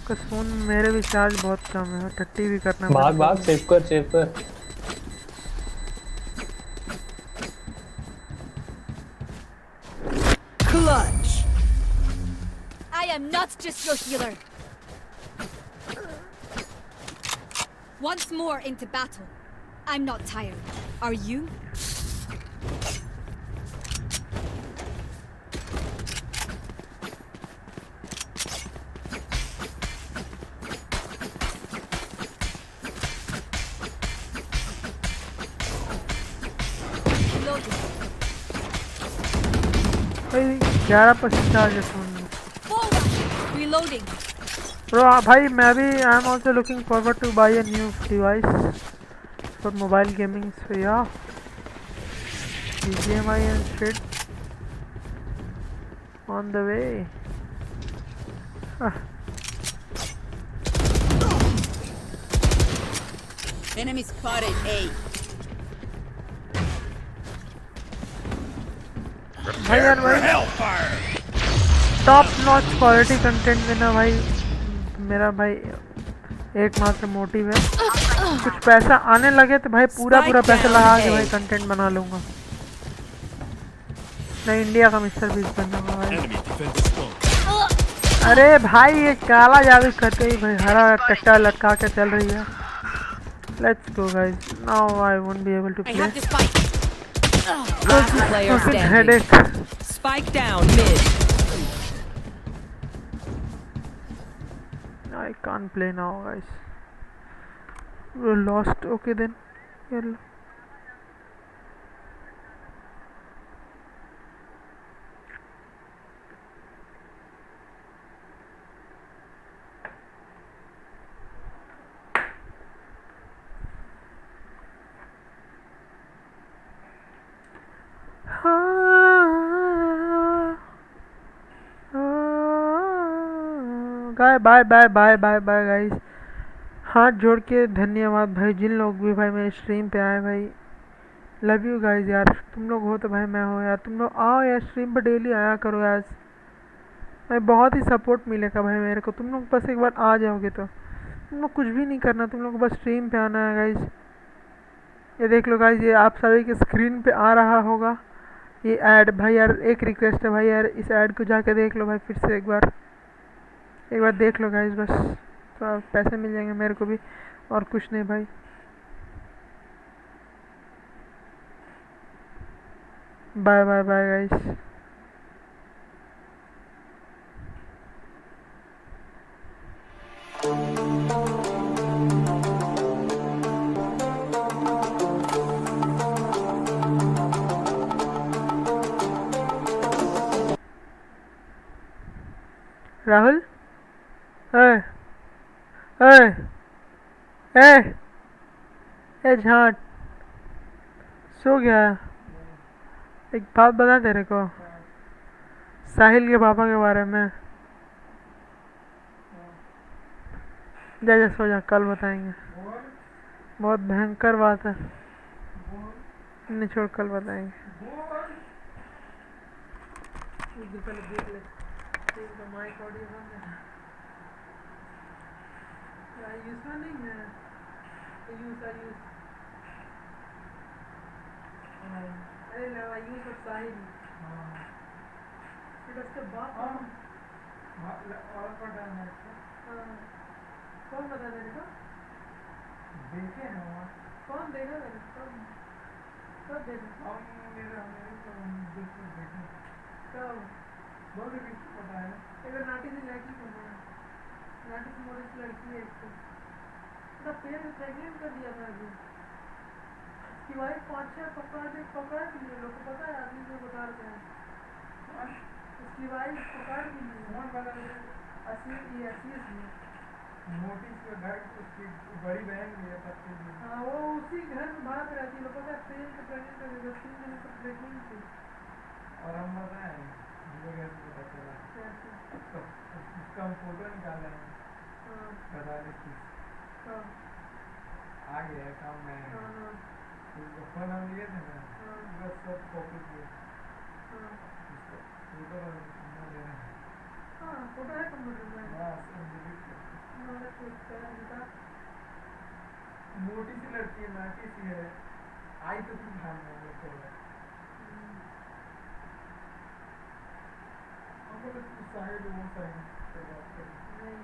कुछ फ़ोन मेरे भी चार्ज बहुत कम है, 30 भी करना भाग पड़ेगा। भाग, सेव कर सेव कर। Clutch. I am not just your healer. Once more into battle. I'm not tired. Are you? Reloading. भाई 11% चार्ज है फ़ोन में। Forward. Reloading. ब्रो भाई मैं भी I am also looking forward to buy a new device for mobile gaming, so yeah BGMI and shit on the way. Enemy spotted A. भाई यार भाई Hellfire! Top notch quality content देना भाई मेरा भाई एकमात्र मोटिव है। कुछ पैसा आने लगे तो भाई पूरा पैसा लगा के भाई कंटेंट बना लूंगा। मैं इंडिया का मिस्टर बीस बन जाऊंगा भाई। Enemy defender spawn. अरे भाई ये काला जादू करते ही भाई हरा टट्टा लटका के चल रही है। Let's go guys, now I won't be able to I play. have the spike. Last player standing. Headache. Spike down mid. I can't play now guys. We're lost. Okay then. Yalla. Bye bye bye bye bye guys. हाथ जोड़ के धन्यवाद भाई जिन लोग भी भाई मेरे stream पे आए भाई। लव यू गाइस यार, तुम लोग हो तो भाई मैं हो यार। तुम लोग आओ यार स्ट्रीम पे डेली आया करो यार भाई, बहुत ही सपोर्ट मिलेगा भाई मेरे को। तुम लोग बस एक बार आ जाओगे तो तुम लोग कुछ भी नहीं करना, तुम लोग बस स्ट्रीम पे आना है गाइस। ये देख लो गाइस, ये आप सभी के स्क्रीन पे आ रहा होगा ये ऐड। भाई यार एक रिक्वेस्ट है भाई यार, इस ऐड को जाके देख लो भाई फिर से एक बार देख लो गाइस, बस तो पैसे मिल जाएंगे मेरे को भी और कुछ नहीं भाई। Bye bye bye guys. Rahul ए झाट सो गया। एक बात बता तेरे को साहिल के पापा के बारे में। जा जा सो जा, कल बताएंगे। बहुत भयंकर बात है, नहीं छोड़ कल बताएंगे। कौन बता तेरे को? देखे हैं वहाँ। कौन देखा तेरे को? कब देखा? कब? बहुत ही पता है। एक नाटी से लड़की को बोला, नाटी से मोड़ी से लड़की है एक तो पेड़ में प्रेग्नेंट कर दिया था अभी। उसकी वाइफ 5-6 पकड़ा भी लिए, लोग को पता है, आदमी को बता रहे हैं। उसकी वाइफ पकड़ भी लिए। कौन बता रहे? असली मोटी से घर उसकी बड़ी बहन भी है पत्नी भी। हाँ वो उसी घर में भाड़ा पे रहती है, लोग पता है प्रेम के प्रेग्नेंट कर दिया, 3 महीने तक प्रेग्नेंट थी। और हम बताएं मुझे कैसे पता चला? कैसे? उसका हम फोटो निकाले हैं। हाँ 45 आ गया है काम में। हाँ फोन हम लिए थे ना, बस सब कॉपी किए। हाँ फोटो हाँ फोटो है कंप्यूटर में। हाँ सब डिलीट कर छोटी सी लड़की है, नाटी सी है, आई तो तू भाग में वो छोड़ हमको तो तू साइड वो साइड से बात कर। नहीं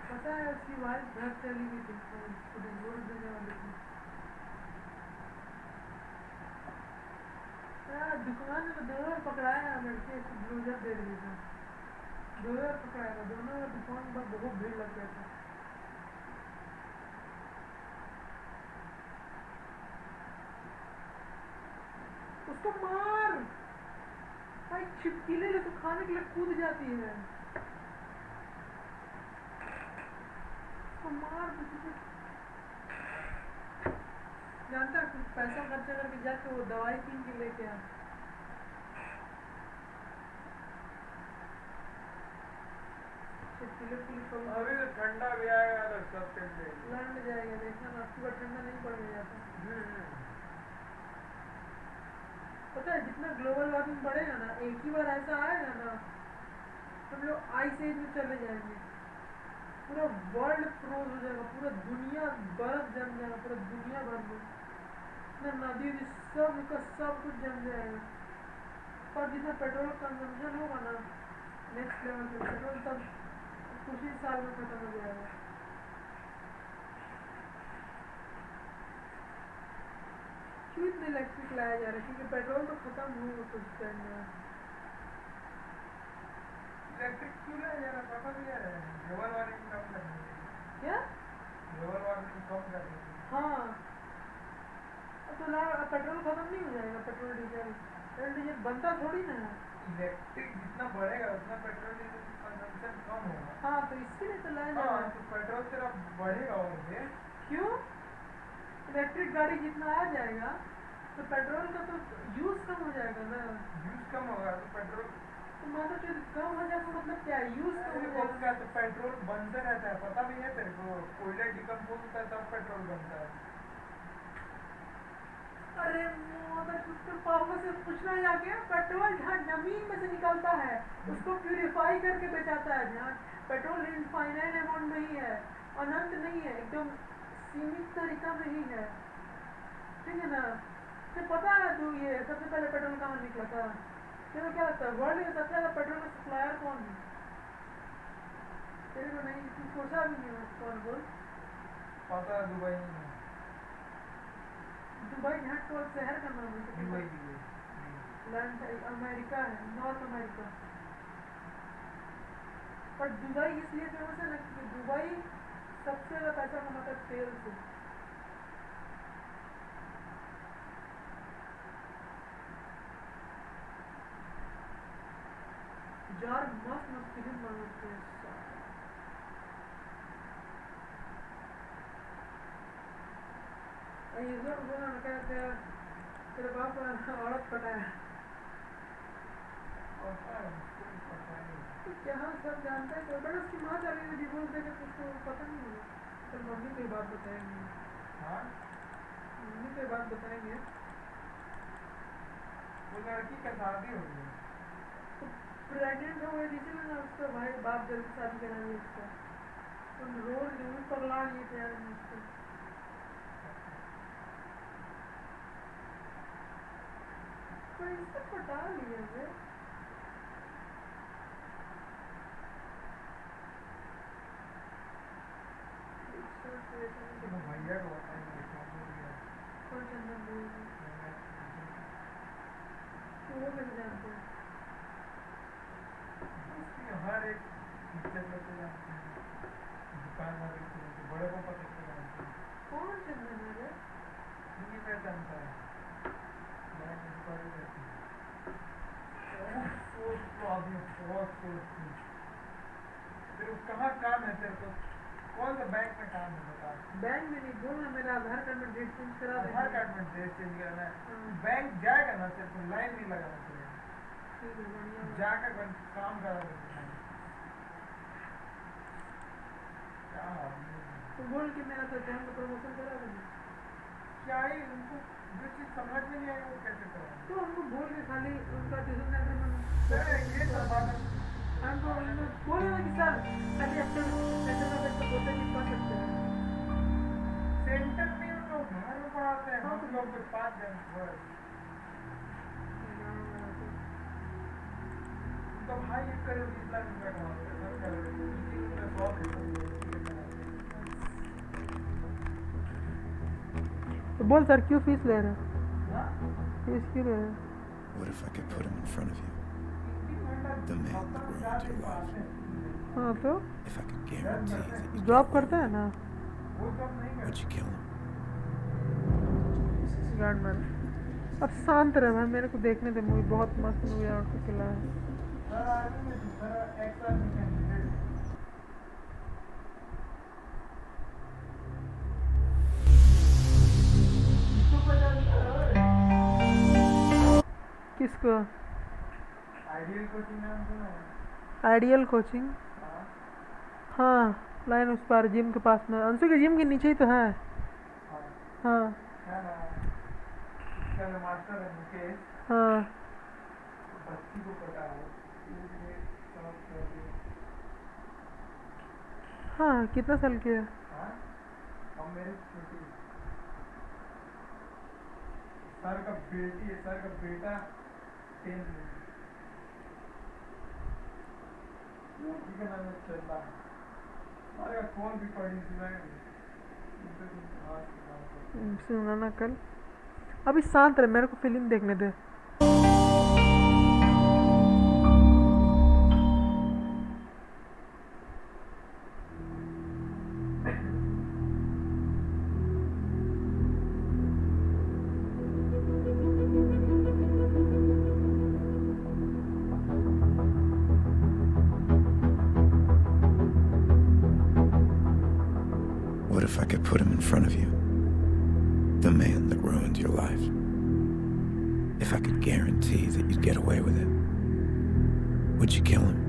पता है उसकी वाइफ घर चली गई थी तो उसको डिवोर्स देने वाली थी। दुकान में 2 पकड़ाया लड़के को ब्लूजर दे रही था, 2 पकड़ाया था, दोनों दुकान पर बहुत भीड़ लग गया था। उसको मार भाई, छिपकली जो तो खाने के लिए कूद जाती है, उसको मार। जानता है कुछ पैसा खर्चा करके जाके वो दवाई किन के लेके आ। अभी तो ठंडा भी आएगा तो सब लड़ जाएगा, देखना ना आपकी बार ठंडा नहीं पड़ने जाता। पता है जितना ग्लोबल वार्मिंग बढ़ेगा ना, एक ही बार ऐसा आएगा ना हम लोग आइस एज में चले जाएंगे, पूरा वर्ल्ड फ्रोज हो जाएगा, पूरा दुनिया बर्फ जम जाएगा, पूरा दुनिया भर में ना नदी सब का सब कुछ जम जाएगा। और जितना पेट्रोल कंजम्पशन होगा ना नेक्स्ट लेवल पे, पेट्रोल तब कुछ ही साल में खत्म हो जाएगा। क्यों इतने इलेक्ट्रिक लाया जा रहा है, क्योंकि पेट्रोल तो खत्म होगा कुछ टाइम में। इलेक्ट्रिक क्यों लाया जा रहा है, पता भी है ग्लोबल वार्मिंग कम करने के लिए। क्या ग्लोबल वार्मिंग कम करने के लिए? हाँ तो पेट्रोल खत्म नहीं हो जाएगा, पेट्रोल डीजल बनता थोड़ी ना है। इलेक्ट्रिक जितना बढ़ेगा उतना पेट्रोल डीजल कंजम्पशन कम होगा। हाँ तो इसीलिए तो लाया जा रहा है। तो पेट्रोल तेरा बढ़ेगा और ये क्यों? इलेक्ट्रिक गाड़ी जितना आ जाएगा तो पेट्रोल का तो यूज कम हो जाएगा ना। यूज कम होगा तो पेट्रोल तो मतलब जो कम हो जाएगा मतलब क्या यूज कम हो जाएगा? तो पेट्रोल बनता रहता है, पता भी है तेरे को, कोयला डिकम्पोज होता है तब पेट्रोल बनता है। अरे पापा से पूछना जाके, पेट्रोल जहाँ जमीन में से निकलता है उसको प्यूरिफाई करके बेचाता है। जहाँ पेट्रोल इनफाइनाइट अमाउंट में ही है, अनंत नहीं है, एकदम सीमित तरीका में ही है, ठीक है ना। तो पता है तू ये सबसे पहले पेट्रोल कहाँ निकला था? तेरे को क्या लगता है वर्ल्ड में सबसे ज्यादा पेट्रोल का सप्लायर कौन है? तेरे को नहीं, तू सोचा भी नहीं है कौन? बोल। पता है दुबई में। दुबई जहाँ को शहर का नाम है दुबई लैंड अमेरिका है, नॉर्थ अमेरिका। पर दुबई इसलिए फेमस है ना क्योंकि दुबई सबसे ज्यादा पैसा कमाता है तेल से। यार मस्त मस्त फिल्म बनाते हैं। ये सब बोला ना कहते हैं तेरे बाप औरत पटाया। तो जहाँ सब जानते हैं तो बड़ा उसकी माँ चली गई डिवोर्स देकर, तो उसको पता नहीं होगा। तो मम्मी को बात बताएंगे। हाँ मम्मी को बात बताएंगे। वो लड़की का शादी हो गई तो प्रेग्नेंट हो गई थी ना, उसका भाई बाप जल्दी शादी करा दिया उसका। तो रोज जरूर पगला लिए थे यार उसको। तो इससे पटा लिया है। भैया को बताएंगे कौन चंदन बोल तो वो कैसे जानते हैं? हर एक पिक्चर में तो जानते हैं, दुकान वाले को बड़े को पता चल जानते हैं। कौन चंदन है रे? नहीं पहचानता है, मैं दुकान रहती हूँ। बहुत तेरे को कहाँ काम है? तेरे को कौन सा बैंक में काम है बता? बैंक में नहीं, बोल ना मेरा आधार कार्ड में डेट चेंज करा दे। आधार कार्ड में डेट चेंज करना है, बैंक जाएगा ना, तेरे को लाइन नहीं लगाना पड़ेगा। ठीक है बढ़िया। जाकर काम करा देना। क्या तो बोल कि मेरा तो टाइम का प्रमोशन करा देना। क्या ही उनको जो चीज समझ में नहीं आएगा वो कैसे करें? तो हमको बोल के खाली उनका ट्यूशन सेंटर में ये सब बात हमको बोले ना कि सर खाली सेंटर में बैठ कर बोलते नहीं कर सकते हैं। सेंटर में उनको हमारे पढ़ाते हैं हम लोग के 5 जन बस तो भाई 1 करोड़ 20 लाख रुपए कमाते हैं सब कर रहे हैं 100 तो बोल सर क्यों फीस ले रहे हो? फीस क्यों ले रहे हो? What if I could put him in front of you? The man that ruined your life. हाँ तो If I could guarantee that you job करता है ना would you kill him? Guardman. अब शांत रहे भाई, मेरे को देखने दे मूवी, बहुत मस्त मूवी है और किला है। किसको? Ideal coaching? हाँ लाइन उस पार जिम के पास में, अंशु के जिम के नीचे ही तो है। हाँ मास्टर है मुकेश हाँ बच्ची को पता है हाँ। कितना साल की है? और मेरी छोटी सर का बेटी है, सर का बेटा 10 लड़की का नाम है चंदा। हमारे का कॉल भी पड़ी सुना ना कल। अभी शांत रहे, मेरे को फिल्म देखने दे। What if I could put him in front of you? The man that ruined your life. If I could guarantee that you'd get away with it, would you kill him?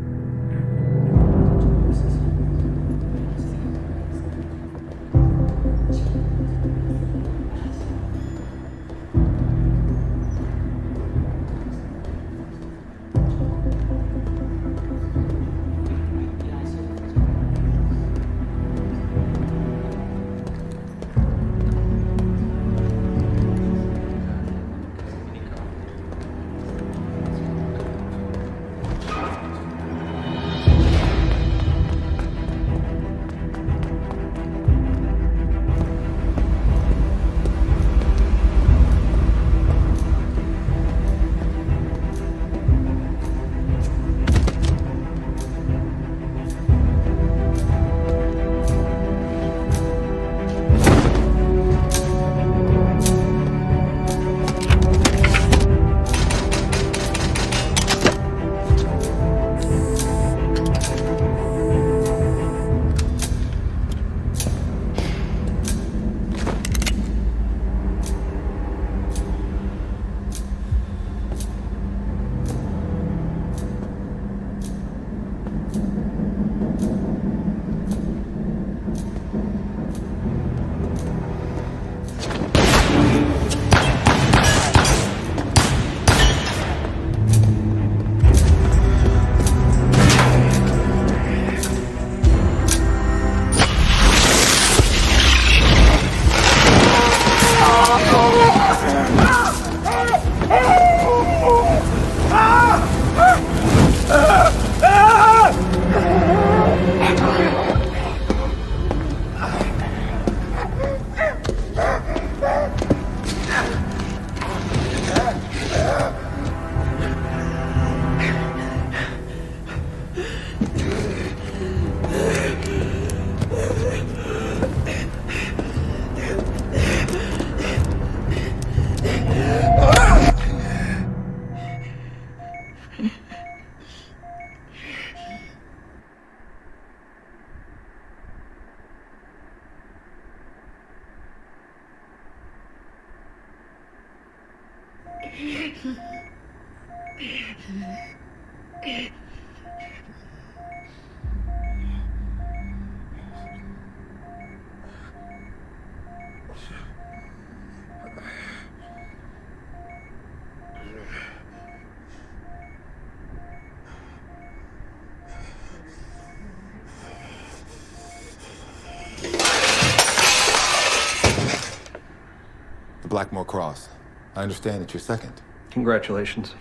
Blackmore Cross. I understand that you're second. Congratulations.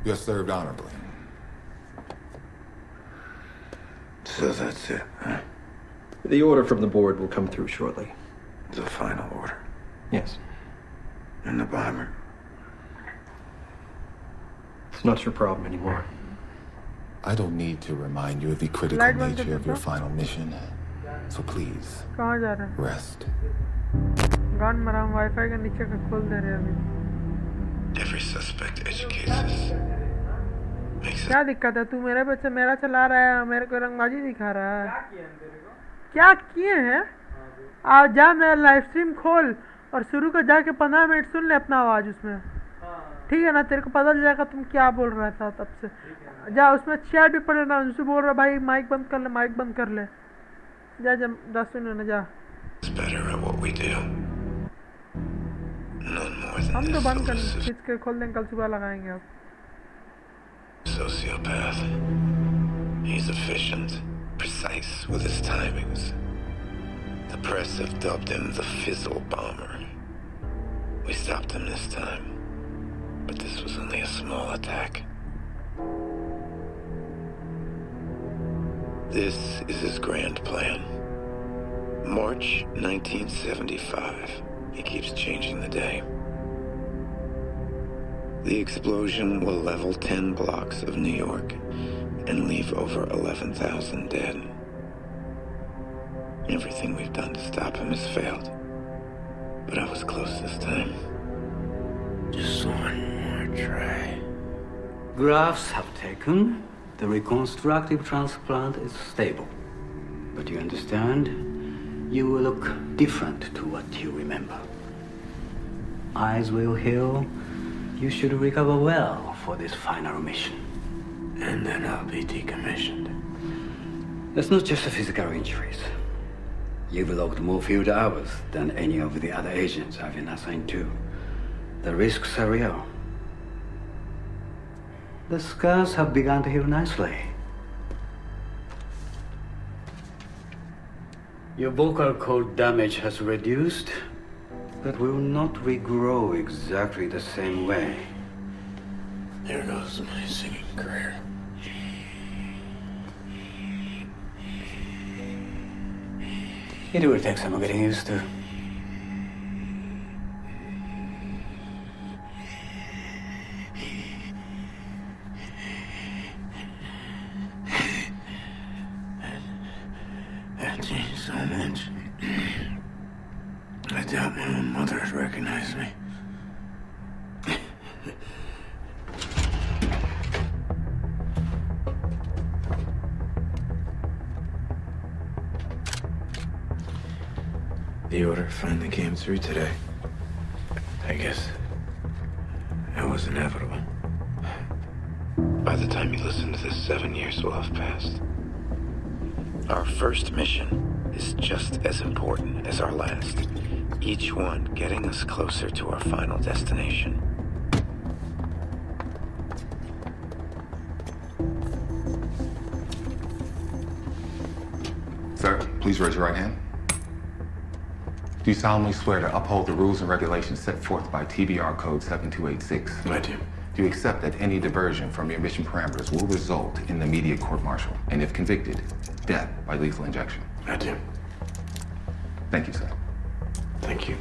You have served honorably. So that's it, huh? The order from the board will come through shortly. The final order. Yes. And the bomber. It's not your problem anymore. I don't need to remind you of the critical Light बंद कर nature of दो your तो। final mission. So please, कहाँ जा रहे हैं? rest. गान मरा हम वाईफाई का नीचे का खोल दे रहे हैं अभी। Every suspect educates us. Makes us क्या दिक्कत है? तू मेरे बच्चे मेरा चला रहा है, मेरे को रंगबाजी दिखा रहा है। क्या किया इन तेरे को? क्या किए हैं? आ जा मेरा लाइव स्ट्रीम खोल और शुरू का जाके 15 मिनट सुन ले अपना आवाज उसमें। ठीक है ना? तेरे को पता चल जाएगा तुम क्या बोल रहा था तब से। जा उसमें चैट भी पढ़े ना, उनसे बोल रहा भाई माइक बंद कर ले, माइक बंद कर ले। जा जा 10 मिनट में जा। better at what we do. None more than हम तो this बंद कर elusive खींच के खोल देंगे, कल सुबह लगाएंगे अब। sociopath. He's efficient, precise with his timings. The press have dubbed him the Fizzle Bomber. We stopped him this time, but this was only a small attack. This is his grand plan. March 1975. He keeps changing the day. The explosion will level 10 blocks of New York and leave over 11,000 dead. Everything we've done to stop him has failed. But I was close this time. Just one more try. Grafts have taken. The reconstructive transplant is stable. But you understand? You will look different to what you remember. Eyes will heal. You should recover well for this final mission. And then I'll be decommissioned. It's not just the physical injuries. You've logged more field hours than any of the other agents I've been assigned to. The risks are real. The scars have begun to heal nicely. Your vocal cord damage has reduced, but will not regrow exactly the same way. There goes my singing career. It will take some getting used to. That changed so much. I doubt my own mother has recognized me. The order finally came through today. I guess it was inevitable. By the time you listen to this, 7 years will have passed. Our first mission is just as important as our last. Each one getting us closer to our final destination. Sir, please raise your right hand. Do you solemnly swear to uphold the rules and regulations set forth by TBR Code 7286? I do. Do you accept that any diversion from your mission parameters will result in the immediate court-martial, and if convicted, death by lethal injection? I do. Thank you, sir. Thank you.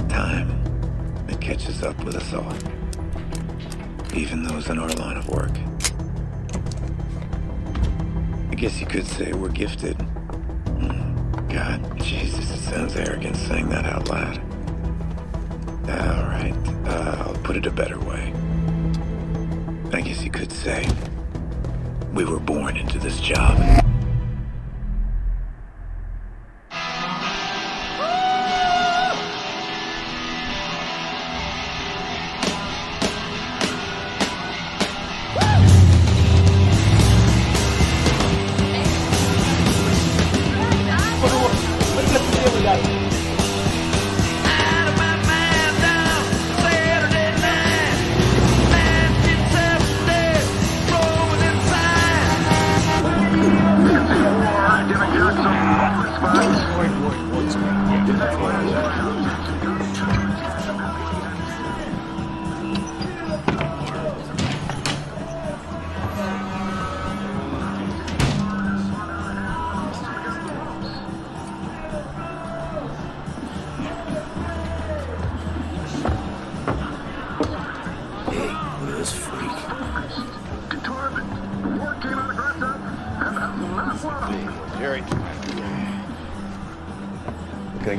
Time, it catches up with us all. Even those in our line of work. I guess you could say we're gifted. God, Jesus, it sounds arrogant saying that out loud. All right, I'll put it a better way. I guess you could say we were born into this job.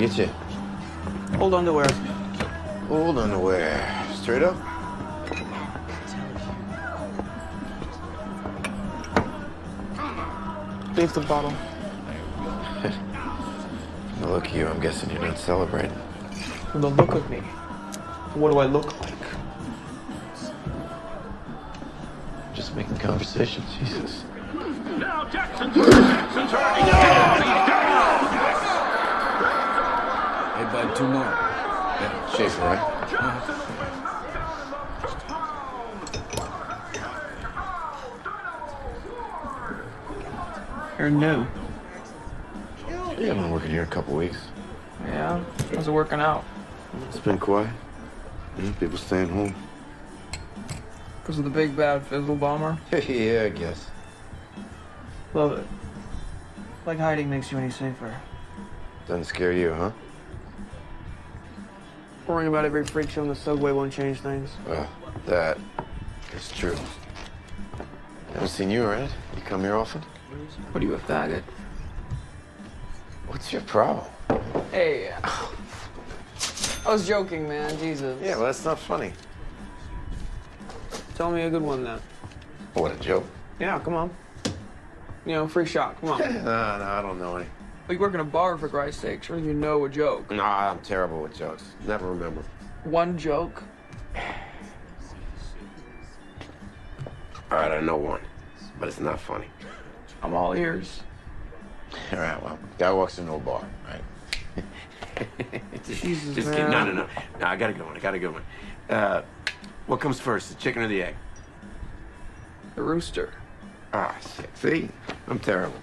get you? Old underwear. Old underwear. Straight up? Leave the bottle. Look at you, I'm guessing you're not celebrating. From the look of me, what do I look like? Just making conversation, Jesus. Now Jackson's already down! Hey, bud, 2 more. Yeah, Schaefer, right? You're new. Yeah, I've been working here a couple weeks. Yeah? How's it working out? It's been quiet. People staying home. Because of the big bad fizzle bomber? Yeah, I guess. Love it. Like hiding makes you any safer. Doesn't scare you, huh? Worrying about every freak show in the subway won't change things. Well, that is true. Haven't seen you around. You come here often? What are you, a faggot? What's your problem? Hey, I was joking, man. Jesus. Yeah, well, that's not funny. Tell me a good one, then. What a joke. Yeah, come on. You know, free shot. Come on. No, I don't know any. Well, you work in a bar, for Christ's sake. Sure you know a joke. Nah, I'm terrible with jokes. Never remember. One joke? All right, I know one, but it's not funny. I'm all ears. All right, well, guy walks into a bar, right? Jesus, Just kidding. No, I got a good one. What comes first, the chicken or the egg? The rooster. Ah, shit. See? I'm terrible.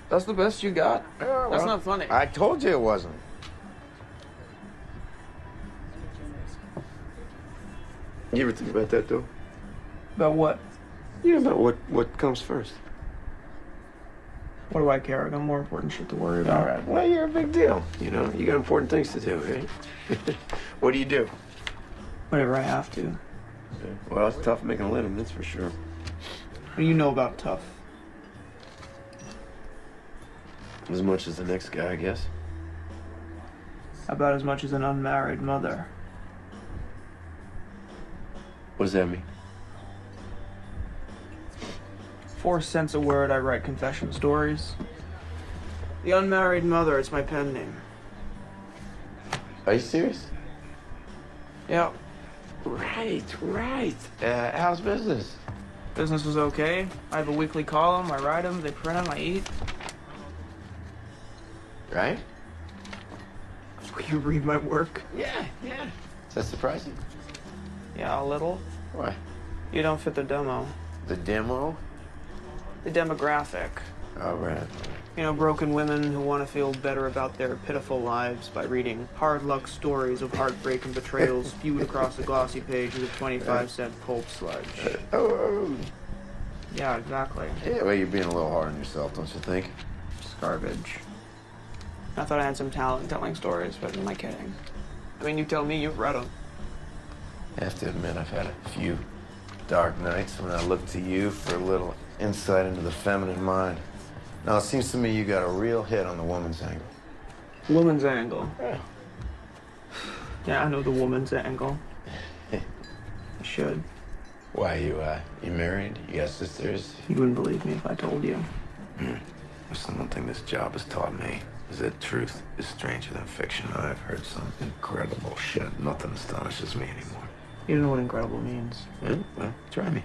That's the best you got? Well, That's not funny. I told you it wasn't. You ever think about that, though? About what? Yeah, about what comes first. What do I care? I got more important shit to worry about. All right. Well, you're a big deal. You know, you got important things to do, right? What do you do? Whatever I have to. Well, it's tough making a living, that's for sure. What do you know about tough? As much as the next guy, I guess. About as much as an unmarried mother. What does that mean? 4 cents a word, I write confession stories. The unmarried mother, it's my pen name. Are you serious? Yeah. Right. How's business? Business is okay. I have a weekly column, I write them, they print them, I eat. Right? Will you read my work? Yeah. Does that surprise you? Yeah, a little. Why? You don't fit the demo. The demo? The demographic. Oh, right. You know, broken women who want to feel better about their pitiful lives by reading hard luck stories of heartbreak and betrayal spewed across a glossy page with a 25-cent pulp sludge. Oh. Yeah, exactly. Yeah, well, you're being a little hard on yourself, don't you think? It's garbage. I thought I had some talent telling stories, but am I kidding? I mean, you tell me you've read them. I have to admit, I've had a few dark nights when I look to you for a little insight into the feminine mind. Now, it seems to me you got a real hit on the woman's angle. Woman's angle? Yeah. Yeah, I know the woman's angle. I should. Why, you married? You got sisters? You wouldn't believe me if I told you. There's one thing this job has taught me, is that truth is stranger than fiction. I've heard some incredible shit. Nothing astonishes me anymore. You don't know what incredible means. Yeah? Well, try me.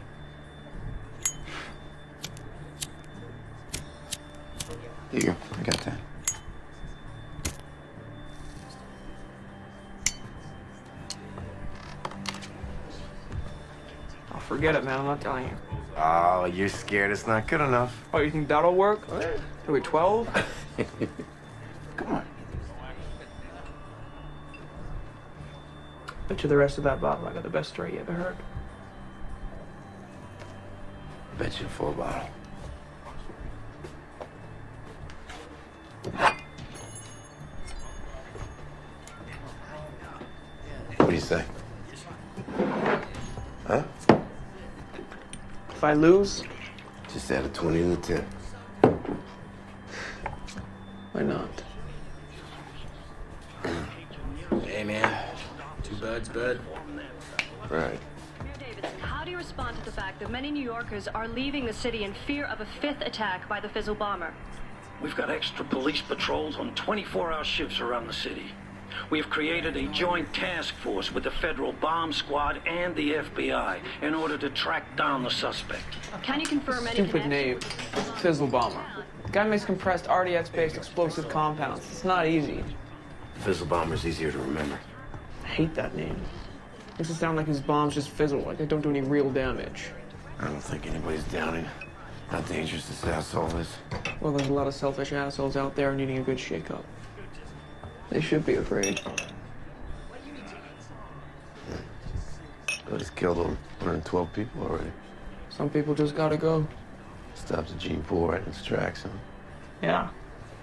Here you go. I got that. I'll forget it, man. I'm not telling you. Oh, you're scared it's not good enough. Oh, you think that'll work? Are we 12? Come on. Bet you the rest of that bottle I got the best story you ever heard. Bet you a full bottle. What do you say? Huh? If I lose? Just add a 20 to the 10. Why not? Hey, man. Two birds, bird. Right. How do you respond to the fact that many New Yorkers are leaving the city in fear of a fifth attack by the Fizzle bomber? We've got extra police patrols on 24-hour shifts around the city. We have created a joint task force with the Federal Bomb Squad and the FBI in order to track down the suspect. Can you confirm any Stupid name. Fizzle bomber. Guy makes compressed RDX-based explosive compounds. It's not easy. Fizzle bomber's easier to remember. I hate that name. Makes it sound like his bombs just fizzle, like they don't do any real damage. I don't think anybody's doubting how dangerous this asshole is. Well, there's a lot of selfish assholes out there needing a good shake-up. They should be afraid. But he's killed 112 people already. Some people just gotta go. Stops the gene pool right in its tracks, huh? Yeah.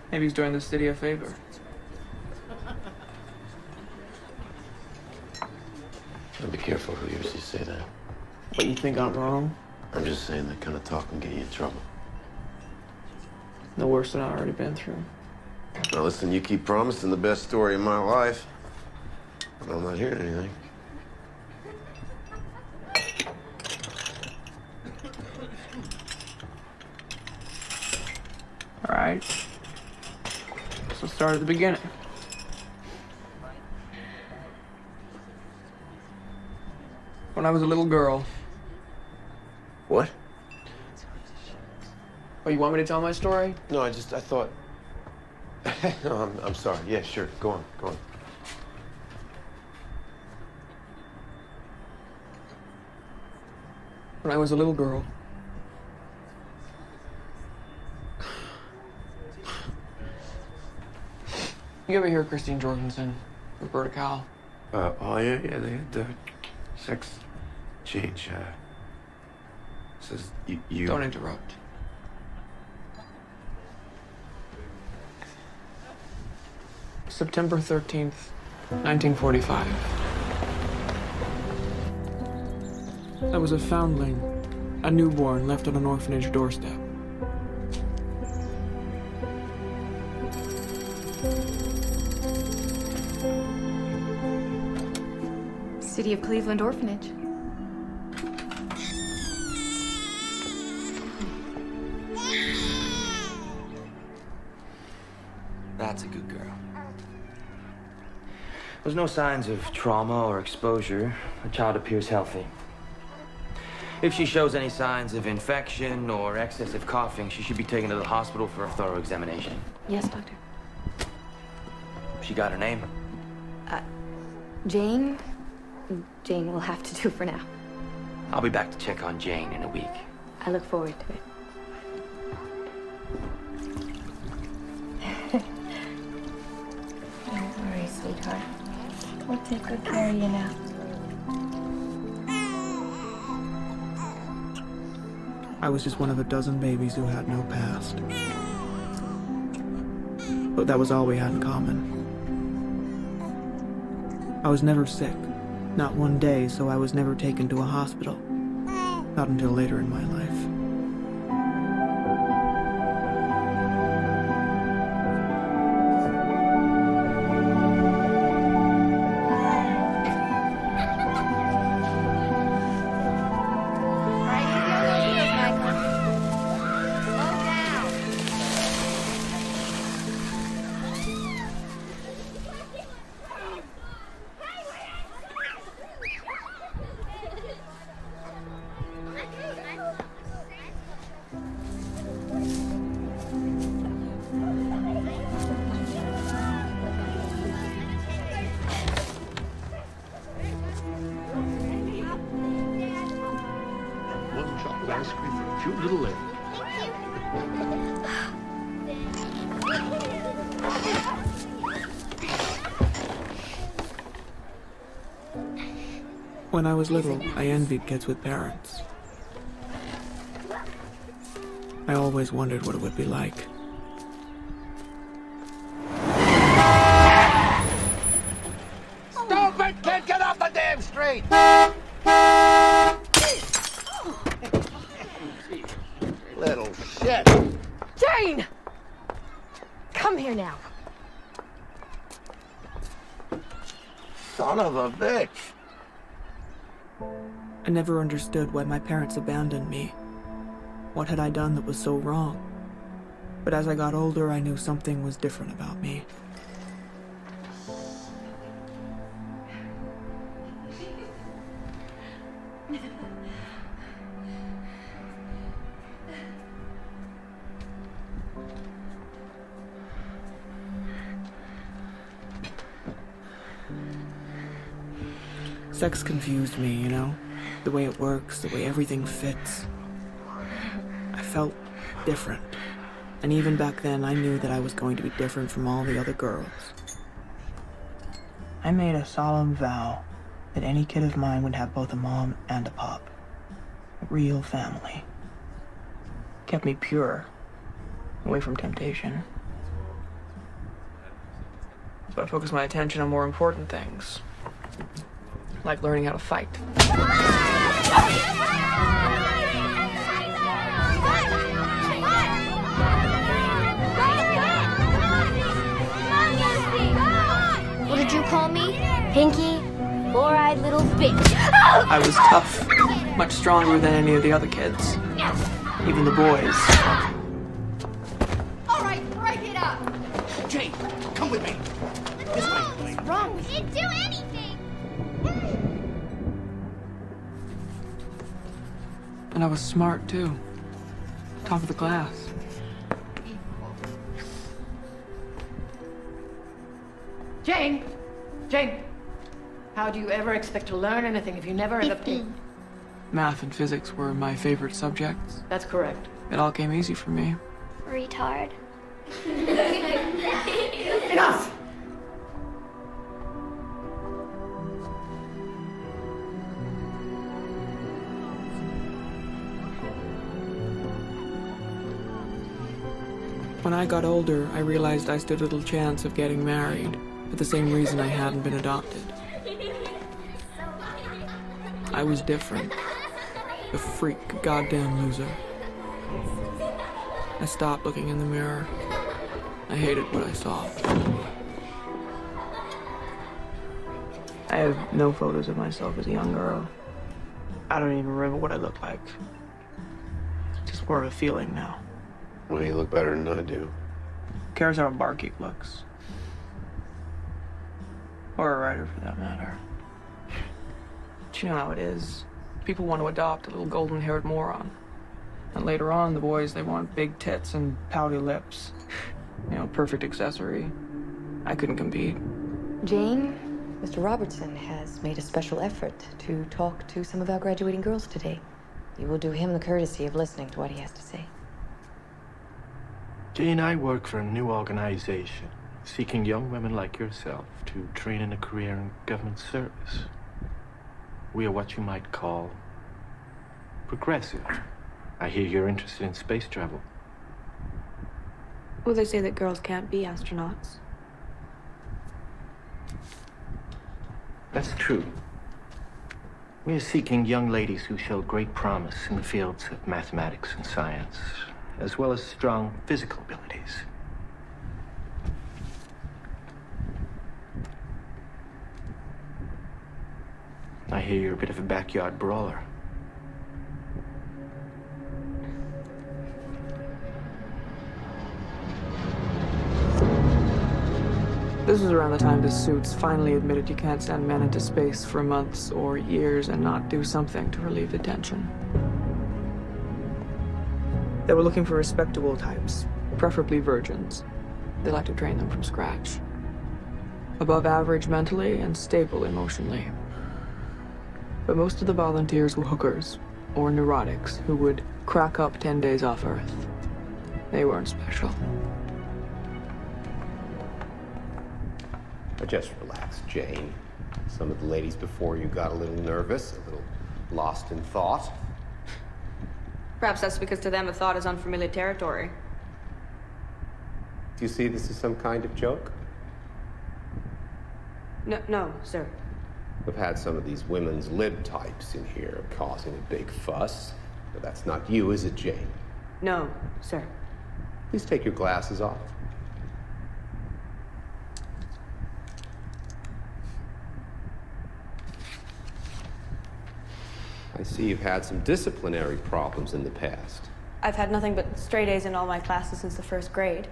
Maybe he's doing the city a favor. Be careful who hears you say that. What, you think I'm wrong? I'm just saying that kind of talk can get you in trouble. No worse than I've already been through. Now listen, you keep promising the best story of my life, but I'm not hearing anything. All right. So start at the beginning. When I was a little girl. What? Oh, you want me to tell my story? No, I thought... No, I'm sorry. Yeah, sure. Go on. When I was a little girl. You ever hear Christine Jorgensen, Roberta Cowell? Oh, yeah, they had the sex change. Says you... Don't interrupt. September 13th, 1945. I was a foundling, a newborn left on an orphanage doorstep. City of Cleveland Orphanage. That's a good girl. There's no signs of trauma or exposure. The child appears healthy. If she shows any signs of infection or excessive coughing, she should be taken to the hospital for a thorough examination. Yes, doctor. She got her name? Jane? Jane will have to do for now. I'll be back to check on Jane in a week. I look forward to it. Don't worry, sweetheart. We'll take good care of you now. I was just one of a dozen babies who had no past. But that was all we had in common. I was never sick. Not one day, so I was never taken to a hospital. Not until later in my life. Ice cream for a cute little lady. When I was little, I envied kids with parents. I always wondered what it would be like. Stupid kid, get off the damn street! Little shit. Jane! Come here now. Son of a bitch. I never understood why my parents abandoned me. What had I done that was so wrong? But as I got older, I knew something was different about me. Sex confused me, you know? The way it works, the way everything fits. I felt different. And even back then, I knew that I was going to be different from all the other girls. I made a solemn vow that any kid of mine would have both a mom and a pop. A real family. Kept me pure, away from temptation. So I focused my attention on more important things. Like learning how to fight. What did you call me? Pinky? Four-eyed little bitch. I was tough, much stronger than any of the other kids. Even the boys. All right, break it up. Jane, come with me. This way. What's wrong? We didn't do anything. And I was smart, too. Top of the class. Jane! Jane! How do you ever expect to learn anything if you never end up doing? Math and physics were my favorite subjects. That's correct. It all came easy for me. Retard. Enough! When I got older, I realized I stood little chance of getting married, for the same reason I hadn't been adopted. I was different. A freak, a goddamn loser. I stopped looking in the mirror. I hated what I saw. I have no photos of myself as a young girl. I don't even remember what I looked like. Just more of a feeling now. Well, you look better than I do. Cares how a barkeep looks. Or a writer, for that matter. But you know how it is. People want to adopt a little golden-haired moron. And later on, the boys, they want big tits and pouty lips. You know, perfect accessory. I couldn't compete. Jane, Mr. Robertson has made a special effort to talk to some of our graduating girls today. You will do him the courtesy of listening to what he has to say. Jane, I work for a new organization seeking young women like yourself to train in a career in government service. We are what you might call progressive. I hear you're interested in space travel. Well, they say that girls can't be astronauts. That's true. We are seeking young ladies who show great promise in the fields of mathematics and science, as well as strong physical abilities. I hear you're a bit of a backyard brawler. This was around the time the suits finally admitted you can't send men into space for months or years and not do something to relieve the tension. They were looking for respectable types, preferably virgins. They like to train them from scratch. Above average mentally and stable emotionally. But most of the volunteers were hookers or neurotics who would crack up 10 days off Earth. They weren't special. But just relax, Jane. Some of the ladies before you got a little nervous, a little lost in thought. Perhaps that's because to them a thought is unfamiliar territory. Do you see this as some kind of joke? No, sir. We've had some of these women's lib types in here causing a big fuss. But that's not you, is it, Jane? No, sir. Please take your glasses off. I see you've had some disciplinary problems in the past. I've had nothing but straight A's in all my classes since the first grade.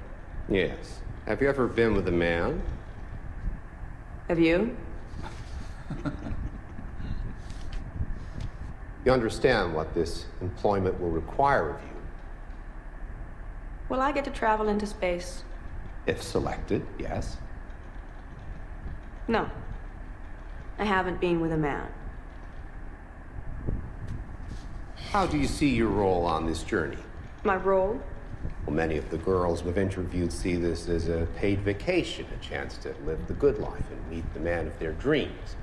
Yes. Have you ever been with a man? Have you? You understand what this employment will require of you, Will I get to travel into space? if selected, yes. No. I haven't been with a man. How do you see your role on this journey? My role? Well, many of the girls we've interviewed see this as a paid vacation, a chance to live the good life and meet the man of their dreams.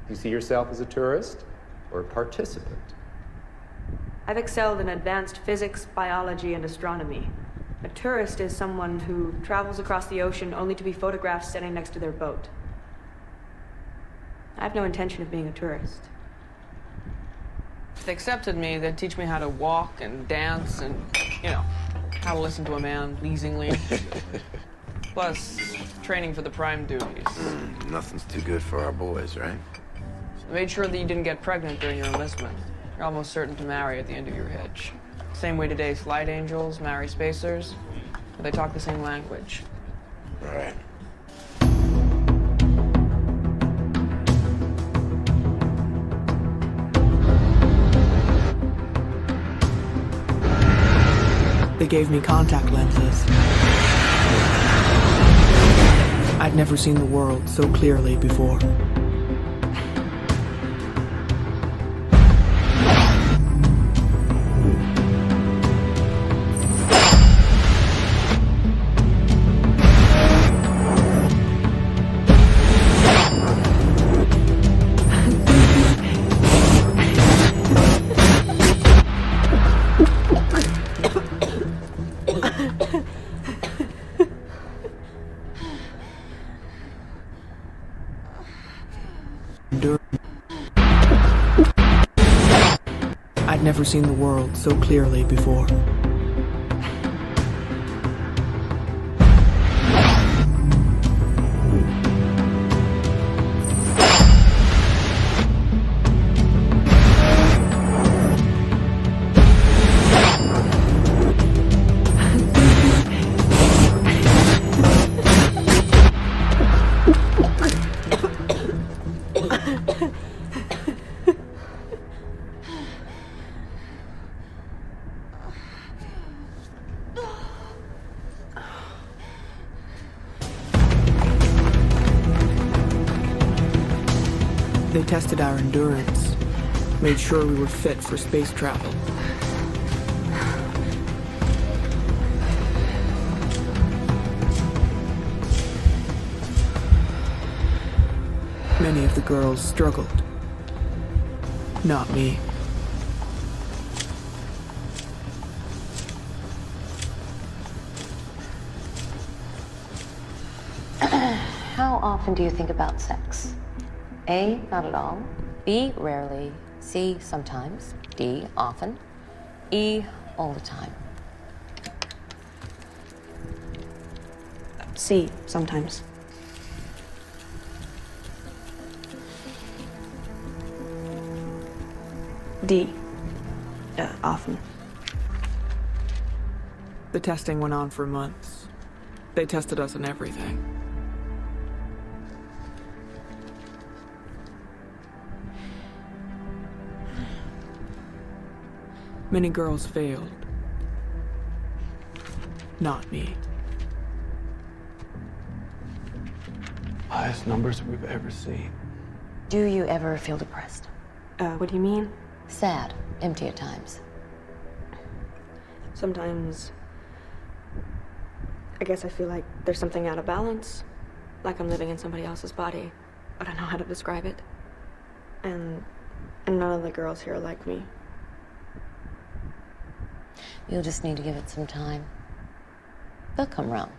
Do you see yourself as a tourist or a participant? I've excelled in advanced physics, biology, and astronomy. A tourist is someone who travels across the ocean only to be photographed standing next to their boat. I have no intention of being a tourist. If they accepted me, they'd teach me how to walk and dance and, you know, how to listen to a man pleasingly. Plus, training for the prime duties. Nothing's too good for our boys, right? I made sure that you didn't get pregnant during your enlistment. You're almost certain to marry at the end of your hitch. Same way today's flight angels marry spacers, but they talk the same language. Right. They gave me contact lenses. I'd never seen the world so clearly before. I'd never seen the world so clearly before. They tested our endurance, made sure we were fit for space travel. Many of the girls struggled. Not me. How often do you think about sex? A, not at all. B, rarely. C, sometimes. D, often. E, all the time. C, sometimes. D, often. The testing went on for months. They tested us on everything. Many girls failed. Not me. Highest numbers we've ever seen. Do you ever feel depressed? What do you mean? Sad, empty at times. Sometimes I guess I feel like there's something out of balance. Like I'm living in somebody else's body. I don't know how to describe it. And none of the girls here like me. You'll just need to give it some time. They'll come round.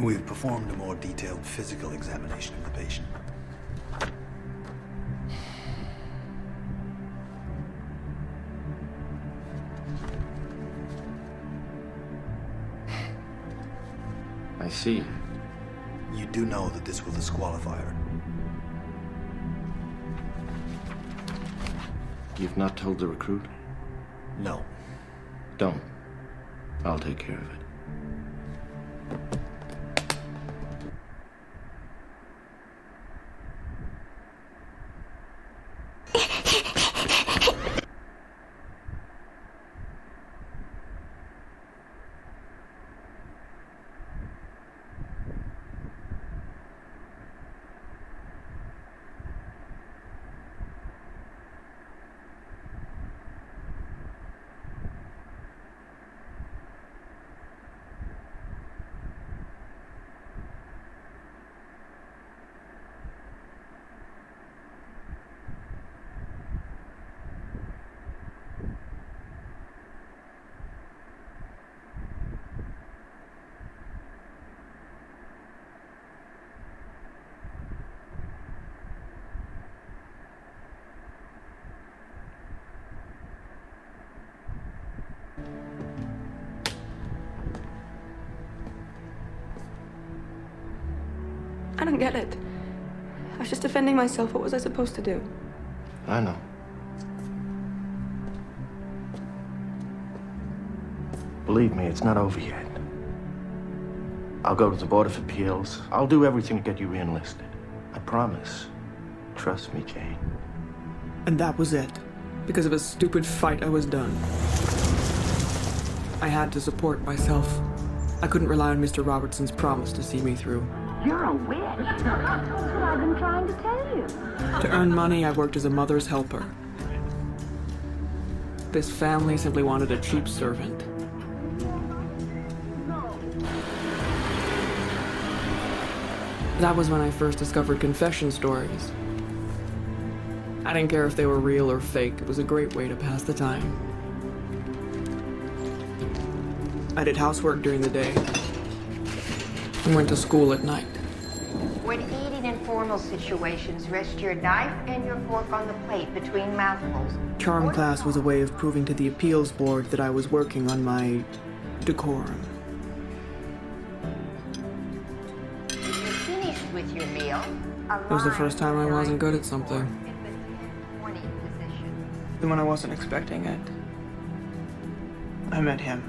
We've performed a more detailed physical examination of the patient. I see. You do know that this will disqualify her. You've not told the recruit? No. Don't. I'll take care of it. I don't get it. I was just defending myself. What was I supposed to do? I know. Believe me, it's not over yet. I'll go to the Board of Appeals. I'll do everything to get you re-enlisted. I promise. Trust me, Jane. And that was it. Because of a stupid fight, I was done. I had to support myself. I couldn't rely on Mr. Robertson's promise to see me through. You're a witch. That's what I've been trying to tell you. To earn money, I worked as a mother's helper. This family simply wanted a cheap servant. That was when I first discovered confession stories. I didn't care if they were real or fake. It was a great way to pass the time. I did housework during the day and went to school at night. When eating in formal situations, rest your knife and your fork on the plate between mouthfuls. Charm class was a way of proving to the appeals board that I was working on my decorum. When you're finished with your meal, It was the first time I wasn't good at something. And when I wasn't expecting it, I met him.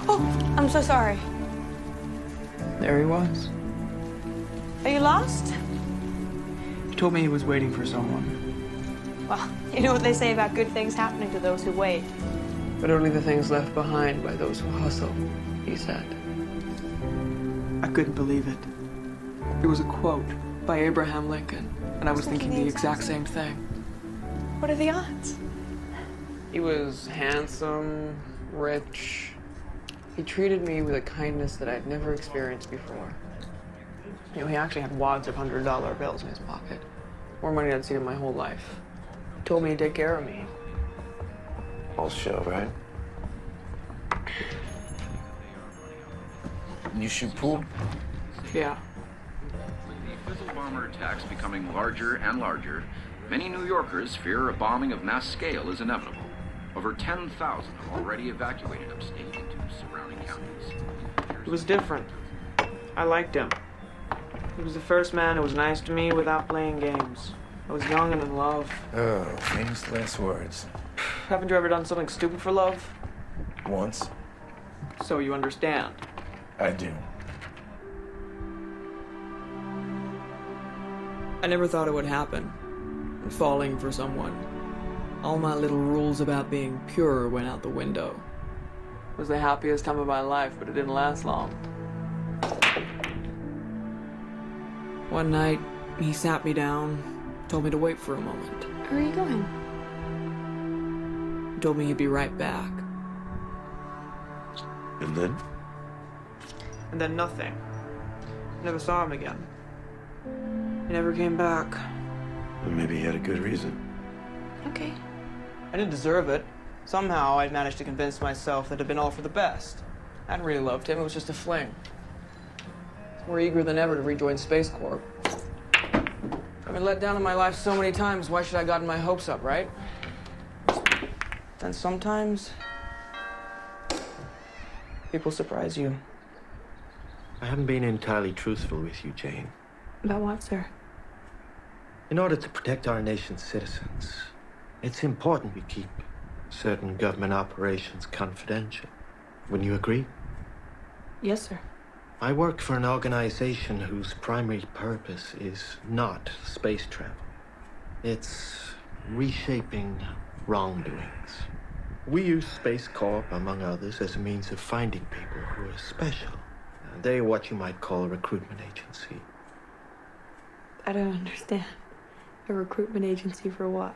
Oh, I'm so sorry. There he was. Are you lost? He told me he was waiting for someone. Well, you know what they say about good things happening to those who wait. But only the things left behind by those who hustle, he said. I couldn't believe it. It was a quote by Abraham Lincoln, and I was thinking the exact same thing. What are the odds? He was handsome, rich. He treated me with a kindness that I'd never experienced before. You know, he actually had wads of $100 bills in his pocket. More money than I'd seen in my whole life. He told me to take care of me. All show, right? You shoot pool? Yeah. With the Fizzle bomber attacks becoming larger and larger, many New Yorkers fear a bombing of mass scale is inevitable. Over 10,000 have already evacuated upstate into surrounding counties. It was different. I liked him. He was the first man who was nice to me without playing games. I was young and in love. Oh, famous last words. Haven't you ever done something stupid for love? Once. So you understand. I do. I never thought it would happen. Falling for someone. All my little rules about being pure went out the window. It was the happiest time of my life, but it didn't last long. One night, he sat me down, told me to wait for a moment. Where are you going? told me he'd be right back. And then? And then nothing. Never saw him again. He never came back. Well, maybe he had a good reason. Okay. I didn't deserve it. Somehow I'd managed to convince myself that it had been all for the best. I hadn't really loved him, it was just a fling. More eager than ever to rejoin Space Corps. I've been let down in my life so many times, why should I have gotten my hopes up, right? Then sometimes people surprise you. I haven't been entirely truthful with you, Jane. About what, sir? In order to protect our nation's citizens, it's important we keep certain government operations confidential. Wouldn't you agree? Yes, sir. I work for an organization whose primary purpose is not space travel. It's reshaping wrongdoings. We use Space Corp, among others, as a means of finding people who are special. They're what you might call a recruitment agency. I don't understand. A recruitment agency for what?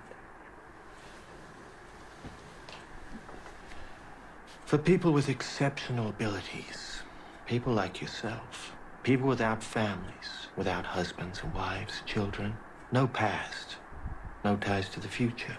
For people with exceptional abilities. People like yourself. People without families, without husbands and wives, children. No past. No ties to the future.